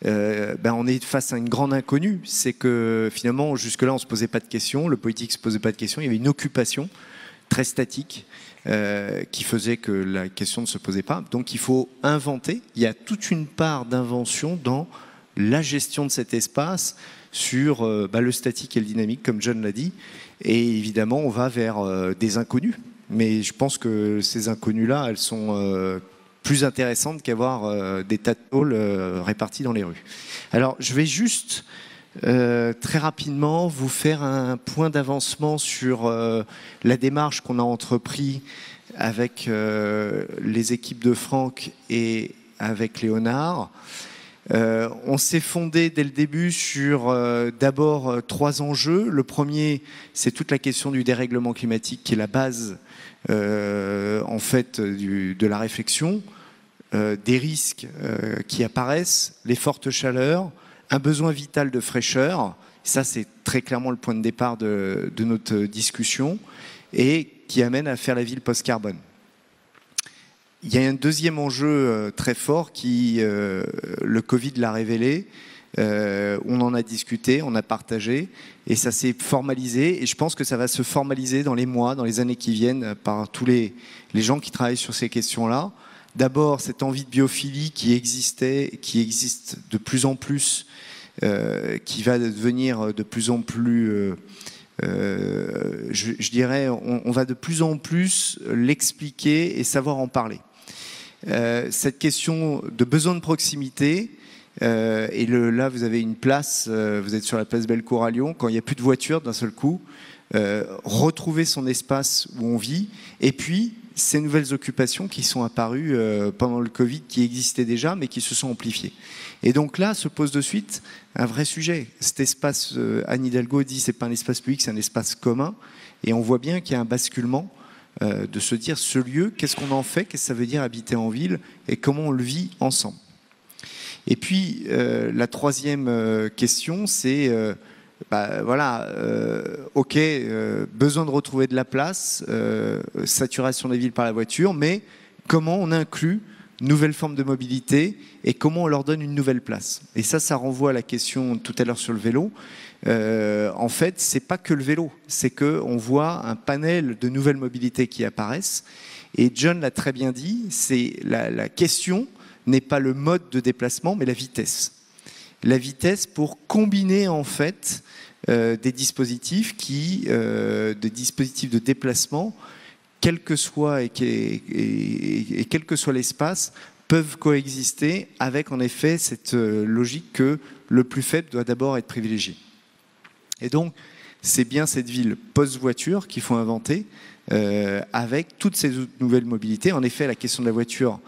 On est face à une grande inconnue, c'est que finalement jusque-là on ne se posait pas de questions, le politique ne se posait pas de questions, il y avait une occupation très statique qui faisait que la question ne se posait pas. Donc il faut inventer, il y a toute une part d'invention dans la gestion de cet espace sur le statique et le dynamique comme John l'a dit, et évidemment on va vers des inconnus, mais je pense que ces inconnus-là elles sont plus intéressante qu'avoir des tas de halls répartis dans les rues. Alors, je vais juste très rapidement vous faire un point d'avancement sur la démarche qu'on a entreprise avec les équipes de Franck et avec Léonard. On s'est fondé dès le début sur d'abord 3 enjeux. Le premier, c'est toute la question du dérèglement climatique qui est la base en fait de la réflexion. Des risques qui apparaissent, les fortes chaleurs, un besoin vital de fraîcheur, ça c'est très clairement le point de départ de notre discussion, et qui amène à faire la ville post-carbone. Il y a un deuxième enjeu très fort qui, le Covid l'a révélé, on en a discuté, on a partagé, et ça s'est formalisé, et je pense que ça va se formaliser dans les mois, dans les années qui viennent, par tous les gens qui travaillent sur ces questions-là. D'abord, cette envie de biophilie qui existait, qui existe de plus en plus, qui va devenir de plus en plus, je dirais, on va de plus en plus l'expliquer et savoir en parler. Cette question de besoin de proximité, et là vous avez une place, vous êtes sur la place Bellecour à Lyon, quand il n'y a plus de voiture d'un seul coup, retrouver son espace où on vit, et puis ces nouvelles occupations qui sont apparues pendant le Covid, qui existaient déjà, mais qui se sont amplifiées. Et donc là, se pose de suite un vrai sujet. Cet espace, Anne Hidalgo dit, c'est pas un espace public, c'est un espace commun. Et on voit bien qu'il y a un basculement de se dire, ce lieu, qu'est-ce qu'on en fait, qu'est-ce que ça veut dire habiter en ville, et comment on le vit ensemble. Et puis, la troisième question, c'est... besoin de retrouver de la place, saturation des villes par la voiture, mais comment on inclut nouvelles formes de mobilité et comment on leur donne une nouvelle place. Et ça renvoie à la question tout à l'heure sur le vélo. En fait, c'est pas que le vélo, c'est qu'on voit un panel de nouvelles mobilités qui apparaissent. Et John l'a très bien dit, c'est la question n'est pas le mode de déplacement, mais la vitesse. La vitesse pour combiner en fait des dispositifs des dispositifs de déplacement, quel que soit et quel que soit l'espace, peuvent coexister avec en effet cette logique que le plus faible doit d'abord être privilégié. Et donc c'est bien cette ville post-voiture qu'il faut inventer avec toutes ces nouvelles mobilités. En effet, la question de la voiture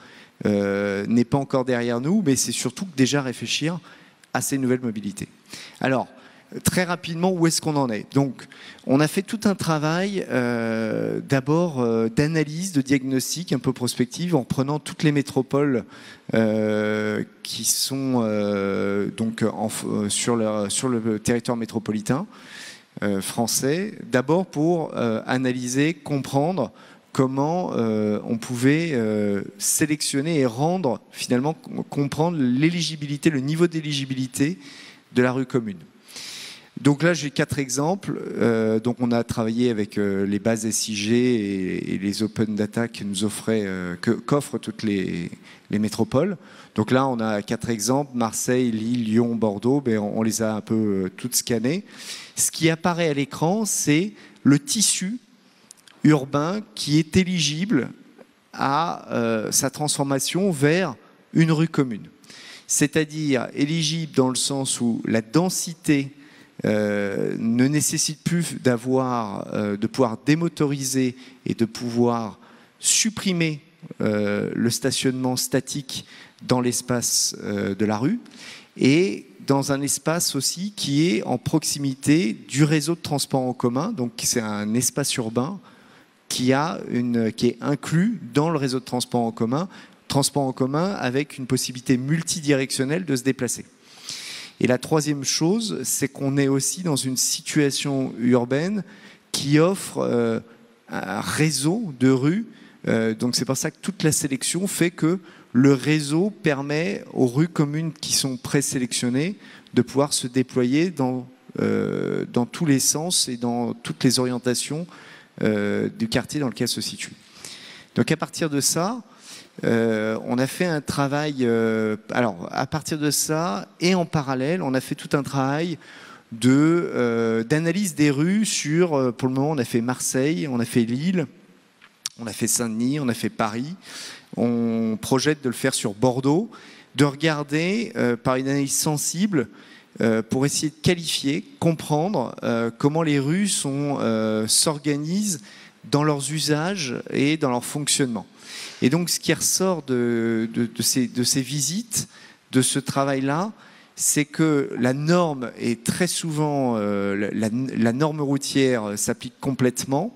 n'est pas encore derrière nous, mais c'est surtout déjà réfléchir à ces nouvelles mobilités. Alors, très rapidement, où est-ce qu'on en est? Donc, on a fait tout un travail d'abord d'analyse, de diagnostic un peu prospective, en prenant toutes les métropoles qui sont sur le territoire métropolitain français, d'abord pour analyser, comprendre comment on pouvait sélectionner et rendre, finalement, comprendre l'éligibilité, le niveau d'éligibilité de la rue commune. Donc là, j'ai 4 exemples. Donc on a travaillé avec les bases SIG et les open data qu'offrent toutes les métropoles. Donc là, on a 4 exemples, Marseille, Lille, Lyon, Bordeaux. Ben, on les a un peu toutes scannées. Ce qui apparaît à l'écran, c'est le tissu urbain qui est éligible à sa transformation vers une rue commune. C'est-à-dire éligible dans le sens où la densité ne nécessite plus de pouvoir démotoriser et de pouvoir supprimer le stationnement statique dans l'espace de la rue, et dans un espace aussi qui est en proximité du réseau de transport en commun. Donc c'est un espace urbain qui est inclus dans le réseau de transport en commun avec une possibilité multidirectionnelle de se déplacer. Et la troisième chose, c'est qu'on est aussi dans une situation urbaine qui offre un réseau de rues. Donc c'est pour ça que toute la sélection fait que le réseau permet aux rues communes qui sont présélectionnées de pouvoir se déployer dans tous les sens et dans toutes les orientations du quartier dans lequel elle se situe. Donc à partir de ça, on a fait un travail, alors à partir de ça et en parallèle, on a fait tout un travail d'analyse des rues sur, pour le moment on a fait Marseille, on a fait Lille, on a fait Saint-Denis, on a fait Paris, on projette de le faire sur Bordeaux, de regarder par une analyse sensible pour essayer de qualifier, comprendre comment les rues s'organisent dans leurs usages et dans leur fonctionnement. Et donc ce qui ressort de ces visites, de ce travail-là, c'est que la norme est très souvent, la norme routière s'applique complètement,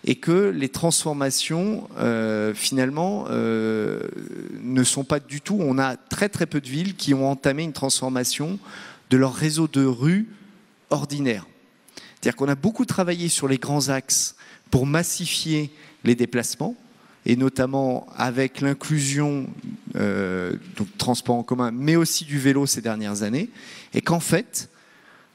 et que les transformations, finalement, ne sont pas du tout... On a très très peu de villes qui ont entamé une transformation de leur réseau de rues ordinaire. C'est-à-dire qu'on a beaucoup travaillé sur les grands axes pour massifier les déplacements, et notamment avec l'inclusion donc transport en commun, mais aussi du vélo ces dernières années, et qu'en fait,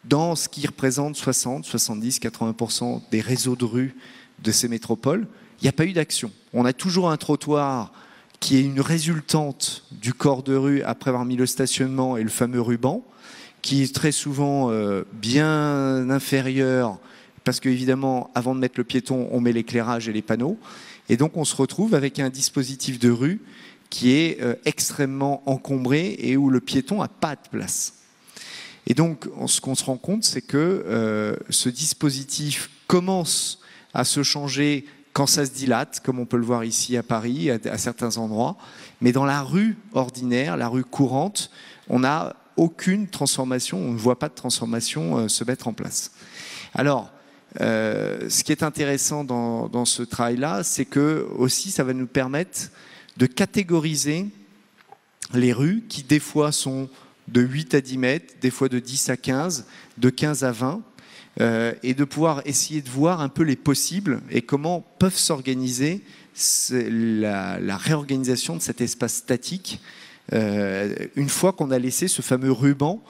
dans ce qui représente 60, 70, 80% des réseaux de rues de ces métropoles, il n'y a pas eu d'action. On a toujours un trottoir qui est une résultante du corps de rue après avoir mis le stationnement et le fameux ruban, qui est très souvent bien inférieur, parce qu'évidemment, avant de mettre le piéton, on met l'éclairage et les panneaux. Et donc, on se retrouve avec un dispositif de rue qui est extrêmement encombré et où le piéton n'a pas de place. Et donc, ce qu'on se rend compte, c'est que ce dispositif commence à se changer quand ça se dilate, comme on peut le voir ici à Paris, à certains endroits. Mais dans la rue ordinaire, la rue courante, on n'a aucune transformation, on ne voit pas de transformation se mettre en place. Alors, ce qui est intéressant dans ce travail-là, c'est que aussi ça va nous permettre de catégoriser les rues qui des fois sont de 8 à 10 mètres, des fois de 10 à 15, de 15 à 20, et de pouvoir essayer de voir un peu les possibles et comment peuvent s'organiser la réorganisation de cet espace statique une fois qu'on a laissé ce fameux ruban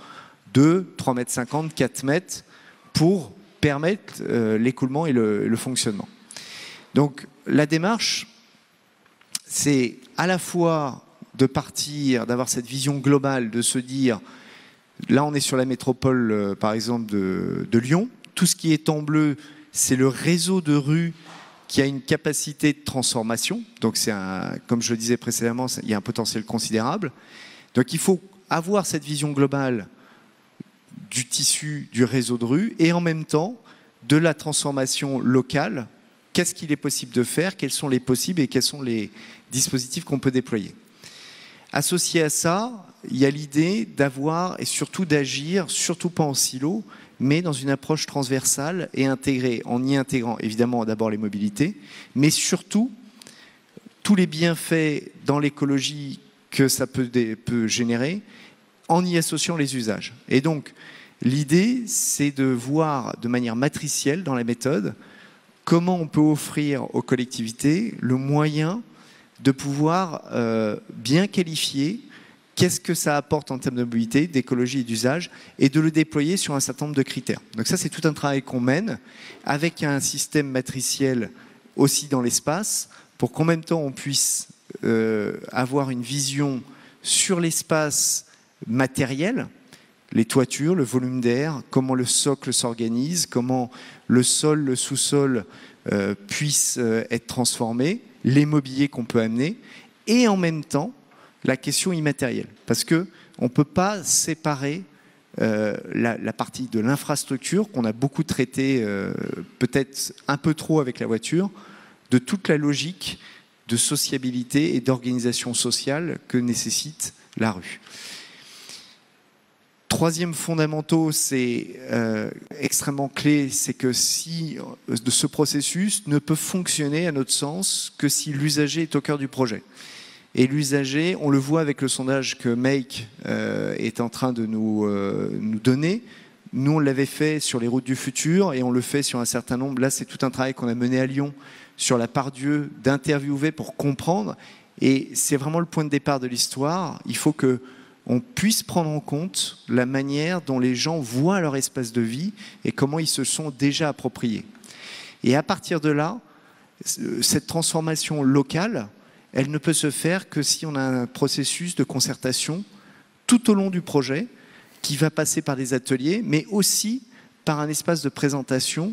de 3,50 m, 4 mètres pour permettre l'écoulement et le fonctionnement. Donc la démarche, c'est à la fois de partir, d'avoir cette vision globale, de se dire, là on est sur la métropole par exemple de Lyon, tout ce qui est en bleu, c'est le réseau de rues qui a une capacité de transformation, donc c'est comme je le disais précédemment, il y a un potentiel considérable. Donc il faut avoir cette vision globale du tissu du réseau de rue et en même temps de la transformation locale. Qu'est-ce qu'il est possible de faire, quels sont les possibles et quels sont les dispositifs qu'on peut déployer. Associé à ça, il y a l'idée d'avoir et surtout d'agir, surtout pas en silo, mais dans une approche transversale et intégrée, en y intégrant évidemment d'abord les mobilités, mais surtout tous les bienfaits dans l'écologie que ça peut générer, en y associant les usages. Et donc, l'idée, c'est de voir de manière matricielle dans la méthode comment on peut offrir aux collectivités le moyen de pouvoir bien qualifier qu'est-ce que ça apporte en termes de mobilité, d'écologie et d'usage, et de le déployer sur un certain nombre de critères. Donc ça, c'est tout un travail qu'on mène avec un système matriciel aussi dans l'espace, pour qu'en même temps, on puisse avoir une vision sur l'espace matériel, les toitures, le volume d'air, comment le socle s'organise, comment le sol, le sous-sol puisse être transformé, les mobiliers qu'on peut amener, et en même temps la question immatérielle. Parce qu'on ne peut pas séparer la partie de l'infrastructure, qu'on a beaucoup traité peut-être un peu trop avec la voiture, de toute la logique de sociabilité et d'organisation sociale que nécessite la rue. Troisième fondamentaux, c'est extrêmement clé, c'est que ce processus ne peut fonctionner à notre sens que si l'usager est au cœur du projet. Et l'usager, on le voit avec le sondage que Make est en train de nous donner. Nous, on l'avait fait sur les routes du futur et on le fait sur un certain nombre. Là, c'est tout un travail qu'on a mené à Lyon sur la Pardieu, d'interviewer pour comprendre. Et c'est vraiment le point de départ de l'histoire. Il faut qu'on puisse prendre en compte la manière dont les gens voient leur espace de vie et comment ils se sont déjà appropriés. Et à partir de là, cette transformation locale, elle ne peut se faire que si on a un processus de concertation tout au long du projet qui va passer par des ateliers, mais aussi par un espace de présentation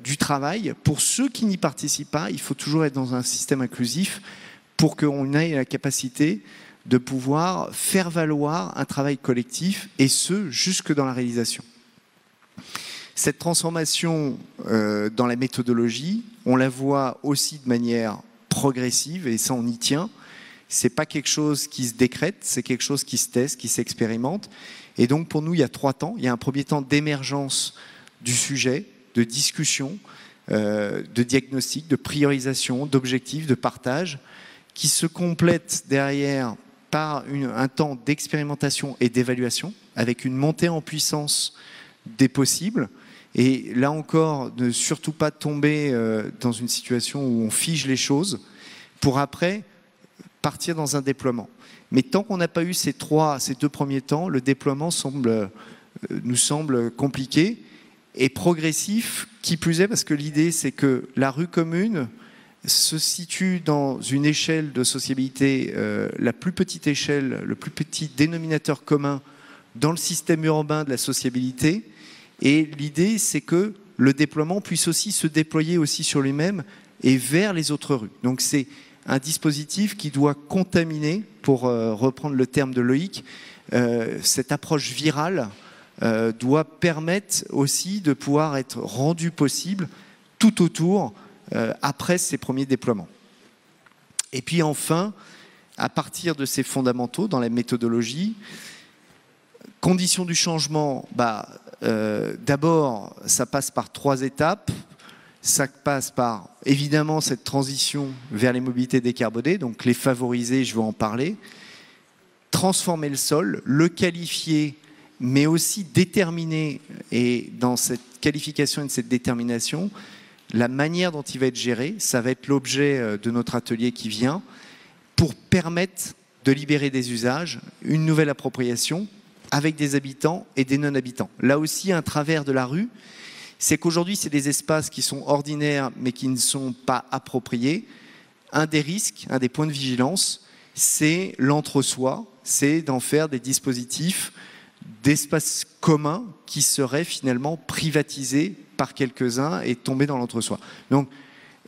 du travail. Pour ceux qui n'y participent pas, il faut toujours être dans un système inclusif pour qu'on ait la capacité de pouvoir faire valoir un travail collectif, et ce, jusque dans la réalisation. Cette transformation dans la méthodologie, on la voit aussi de manière progressive, et ça on y tient. C'est pas quelque chose qui se décrète, c'est quelque chose qui se teste, qui s'expérimente. Et donc pour nous, il y a 3 temps. Il y a un premier temps d'émergence du sujet, de discussion, de diagnostic, de priorisation, d'objectifs, de partage, qui se complète derrière par un temps d'expérimentation et d'évaluation, avec une montée en puissance des possibles. Et là encore, ne surtout pas tomber dans une situation où on fige les choses pour après partir dans un déploiement. Mais tant qu'on n'a pas eu ces 2 premiers temps, le déploiement nous semble compliqué et progressif, qui plus est parce que l'idée c'est que la rue commune se situe dans une échelle de sociabilité, la plus petite échelle, le plus petit dénominateur commun dans le système urbain de la sociabilité. Et l'idée, c'est que le déploiement puisse aussi se déployer aussi sur lui-même et vers les autres rues. Donc c'est un dispositif qui doit contaminer, pour reprendre le terme de Loïc, cette approche virale doit permettre aussi de pouvoir être rendu possible tout autour après ces premiers déploiements. Et puis enfin, à partir de ces fondamentaux dans la méthodologie, conditions du changement, d'abord, ça passe par 3 étapes. Ça passe par, évidemment, cette transition vers les mobilités décarbonées, donc les favoriser, je vais en parler. Transformer le sol, le qualifier, mais aussi déterminer, et dans cette qualification et de cette détermination, la manière dont il va être géré. Ça va être l'objet de notre atelier qui vient, pour permettre de libérer des usages, une nouvelle appropriation, avec des habitants et des non-habitants. Là aussi, un travers de la rue, c'est qu'aujourd'hui, c'est des espaces qui sont ordinaires, mais qui ne sont pas appropriés. Un des risques, un des points de vigilance, c'est l'entre-soi, c'est d'en faire des dispositifs d'espaces communs qui seraient finalement privatisés par quelques-uns et tomber dans l'entre-soi. Donc,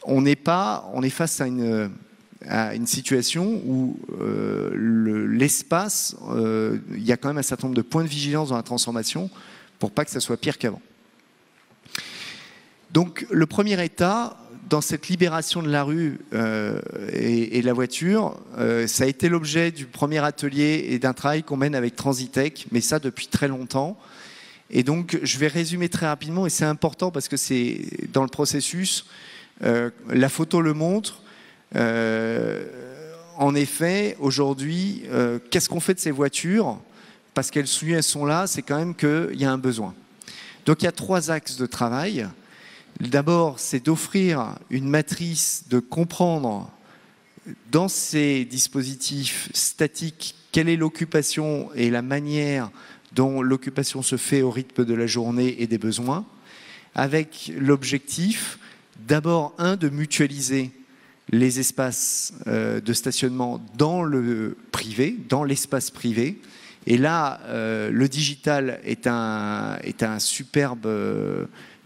on est face à une situation où l'espace, il y a quand même un certain nombre de points de vigilance dans la transformation pour pas que ça soit pire qu'avant. Donc le premier état, dans cette libération de la rue et de la voiture, ça a été l'objet du premier atelier et d'un travail qu'on mène avec Transitech, mais ça depuis très longtemps. Et donc je vais résumer très rapidement, et c'est important parce que c'est dans le processus, la photo le montre. En effet, aujourd'hui, qu'est-ce qu'on fait de ces voitures? Parce qu'elles sont là, c'est quand même qu'il y a un besoin. Donc il y a 3 axes de travail. D'abord, c'est d'offrir une matrice, de comprendre dans ces dispositifs statiques quelle est l'occupation et la manière dont l'occupation se fait au rythme de la journée et des besoins, avec l'objectif d'abord, de mutualiser les espaces de stationnement dans le privé, dans l'espace privé. Et là, le digital est un superbe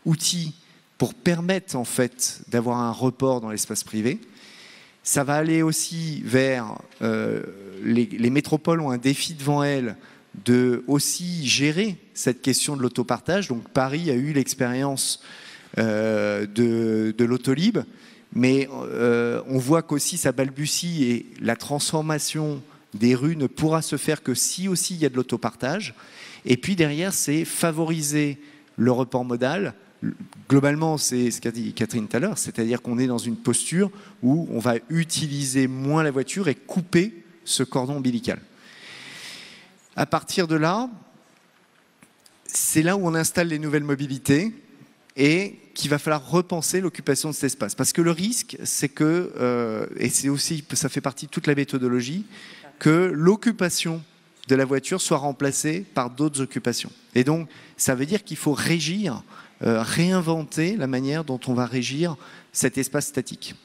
outil pour permettre en fait d'avoir un report dans l'espace privé. Ça va aller aussi vers les métropoles ont un défi devant elles de aussi gérer cette question de l'autopartage. Donc Paris a eu l'expérience de l'autolib, mais on voit qu'aussi ça balbutie et la transformation des rues ne pourra se faire que si aussi il y a de l'autopartage. Et puis derrière, c'est favoriser le report modal. Globalement, c'est ce qu'a dit Catherine tout à l'heure, c'est-à-dire qu'on est dans une posture où on va utiliser moins la voiture et couper ce cordon ombilical. À partir de là, c'est là où on installe les nouvelles mobilités et qu'il va falloir repenser l'occupation de cet espace. Parce que le risque, c'est que, et c'est aussi, ça fait partie de toute la méthodologie, que l'occupation de la voiture soit remplacée par d'autres occupations. Et donc, ça veut dire qu'il faut régir, réinventer la manière dont on va régir cet espace statique.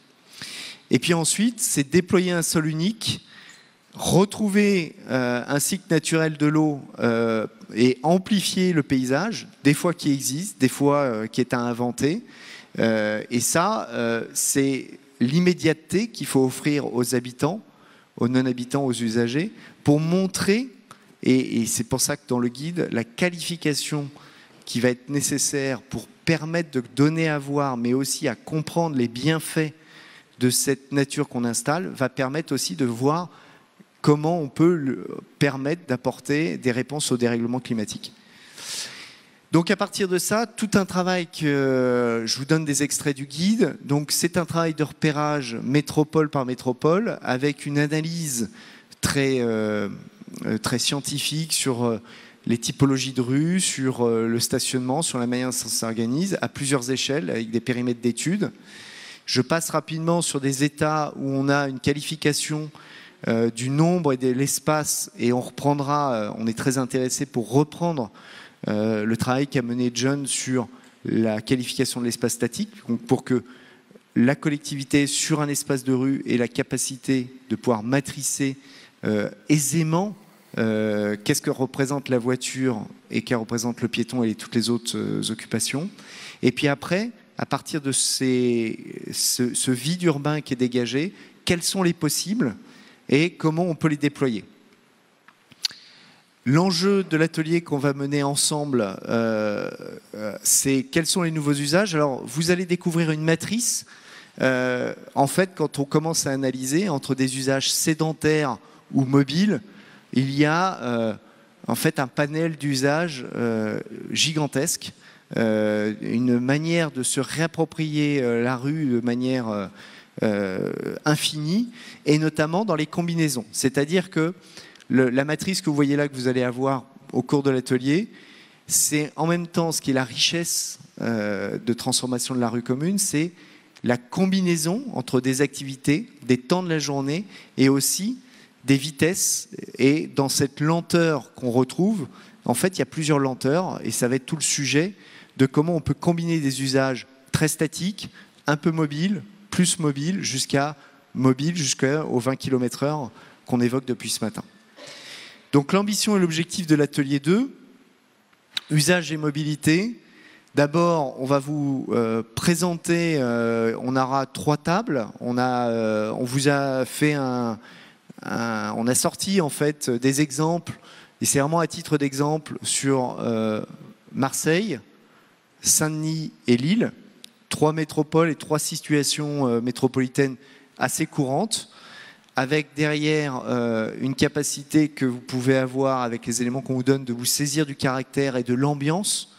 Et puis ensuite, c'est déployer un sol unique, retrouver un cycle naturel de l'eau et amplifier le paysage, des fois qui existe, des fois qui est à inventer. Et ça, c'est l'immédiateté qu'il faut offrir aux habitants, aux non-habitants, aux usagers, pour montrer, et c'est pour ça que dans le guide, la qualification qui va être nécessaire pour permettre de donner à voir, mais aussi à comprendre les bienfaits de cette nature qu'on installe, va permettre aussi de voir comment on peut permettre d'apporter des réponses au dérèglement climatique. Donc à partir de ça, tout un travail que je vous donne des extraits du guide. Donc c'est un travail de repérage métropole par métropole avec une analyse très scientifique sur les typologies de rues, sur le stationnement, sur la manière dont ça s'organise, à plusieurs échelles, avec des périmètres d'études. Je passe rapidement sur des états où on a une qualification du nombre et de l'espace, et on reprendra, on est très intéressé pour reprendre le travail qu'a mené John sur la qualification de l'espace statique, donc pour que la collectivité sur un espace de rue ait la capacité de pouvoir matricer aisément qu'est-ce que représente la voiture et qu'elle représente le piéton et toutes les autres occupations. Et puis après, à partir de ce vide urbain qui est dégagé, quels sont les possibles et comment on peut les déployer. L'enjeu de l'atelier qu'on va mener ensemble, c'est quels sont les nouveaux usages. Alors, vous allez découvrir une matrice. En fait, quand on commence à analyser entre des usages sédentaires ou mobiles, il y a en fait un panel d'usages gigantesque, une manière de se réapproprier la rue de manière infinie, et notamment dans les combinaisons. C'est-à-dire que la matrice que vous voyez là, que vous allez avoir au cours de l'atelier, c'est en même temps ce qui est la richesse de transformation de la rue commune, c'est la combinaison entre des activités, des temps de la journée et aussi des vitesses. Et dans cette lenteur qu'on retrouve, en fait, il y a plusieurs lenteurs et ça va être tout le sujet de comment on peut combiner des usages très statiques, un peu mobiles, plus mobiles, jusqu'aux 20 km/h qu'on évoque depuis ce matin. Donc l'ambition et l'objectif de l'atelier 2, usage et mobilité. D'abord, on va vous présenter, on aura 3 tables. On vous a fait on a sorti en fait des exemples, et c'est vraiment à titre d'exemple sur Marseille, Saint-Denis et Lille, 3 métropoles et 3 situations métropolitaines assez courantes, avec derrière une capacité que vous pouvez avoir avec les éléments qu'on vous donne de vous saisir du caractère et de l'ambiance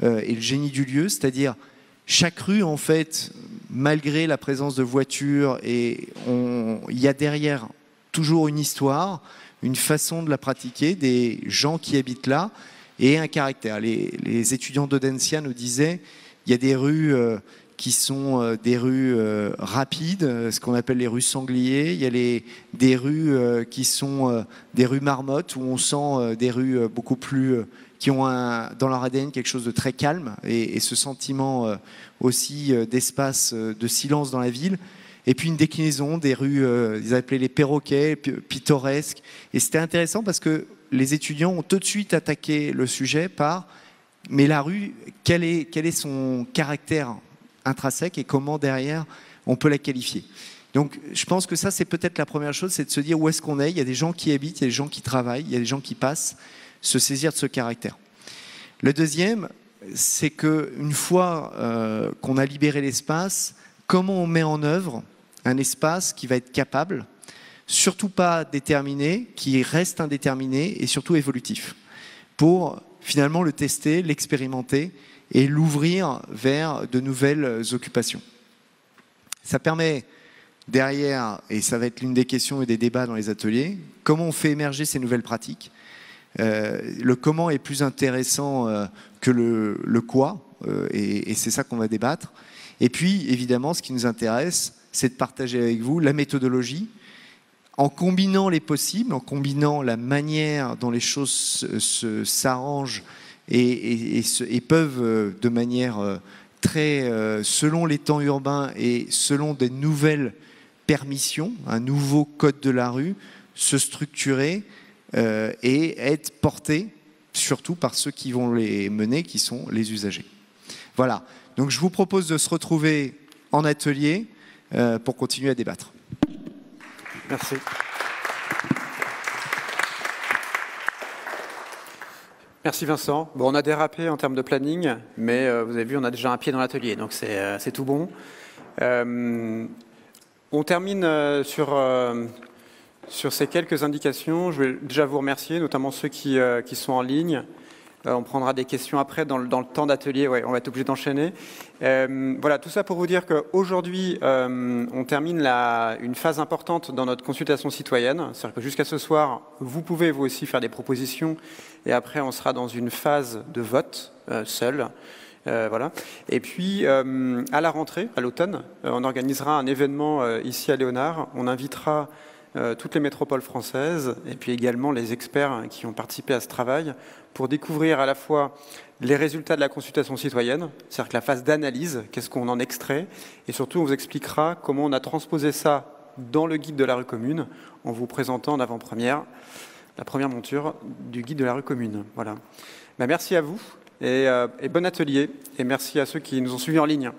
et le génie du lieu, c'est-à-dire chaque rue en fait, malgré la présence de voitures, il y a derrière toujours une histoire, une façon de la pratiquer, des gens qui habitent là et un caractère. Les étudiants d'Audencia nous disaient il y a des rues qui sont des rues rapides, ce qu'on appelle les rues sangliers. Il y a des rues qui sont des rues marmottes, où on sent des rues beaucoup plus... qui ont dans leur ADN quelque chose de très calme, et ce sentiment aussi d'espace, de silence dans la ville. Et puis une déclinaison des rues, ils appelaient les perroquets, pittoresques. Et c'était intéressant parce que les étudiants ont tout de suite attaqué le sujet par « mais la rue, quel est son caractère intrinsèque et comment derrière on peut la qualifier ?» Donc je pense que ça, c'est peut-être la première chose, c'est de se dire où est-ce qu'on est. Il y a des gens qui habitent, il y a des gens qui travaillent, il y a des gens qui passent, se saisir de ce caractère. Le deuxième, c'est qu'une fois qu'on a libéré l'espace, comment on met en œuvre un espace qui va être capable, surtout pas déterminé, qui reste indéterminé et surtout évolutif, pour finalement le tester, l'expérimenter et l'ouvrir vers de nouvelles occupations. Ça permet derrière, et ça va être l'une des questions et des débats dans les ateliers, comment on fait émerger ces nouvelles pratiques. Le comment est plus intéressant que le quoi, et c'est ça qu'on va débattre. Et puis, évidemment, ce qui nous intéresse, c'est de partager avec vous la méthodologie, en combinant les possibles, en combinant la manière dont les choses s'arrangent et peuvent, de manière très, selon les temps urbains et selon des nouvelles permissions, un nouveau code de la rue, se structurer et être portés surtout par ceux qui vont les mener, qui sont les usagers. Voilà, donc je vous propose de se retrouver en atelier pour continuer à débattre. Merci. Merci Vincent. Bon, on a dérapé en termes de planning, mais vous avez vu, on a déjà un pied dans l'atelier, donc c'est tout bon. On termine sur ces quelques indications. Je vais déjà vous remercier, notamment ceux qui sont en ligne. On prendra des questions après dans le temps d'atelier. Ouais, on va être obligé d'enchaîner. Voilà, tout ça pour vous dire qu'aujourd'hui, on termine une phase importante dans notre consultation citoyenne. C'est-à-dire que jusqu'à ce soir, vous pouvez vous aussi faire des propositions. Et après, on sera dans une phase de vote seul. Voilà. Et puis, à la rentrée, à l'automne, on organisera un événement ici à Léonard. On invitera toutes les métropoles françaises et puis également les experts qui ont participé à ce travail pour découvrir à la fois les résultats de la consultation citoyenne, c'est-à-dire que la phase d'analyse, qu'est-ce qu'on en extrait, et surtout on vous expliquera comment on a transposé ça dans le guide de la rue commune en vous présentant en avant-première la première monture du guide de la rue commune. Voilà. Ben, merci à vous et bon atelier et merci à ceux qui nous ont suivis en ligne.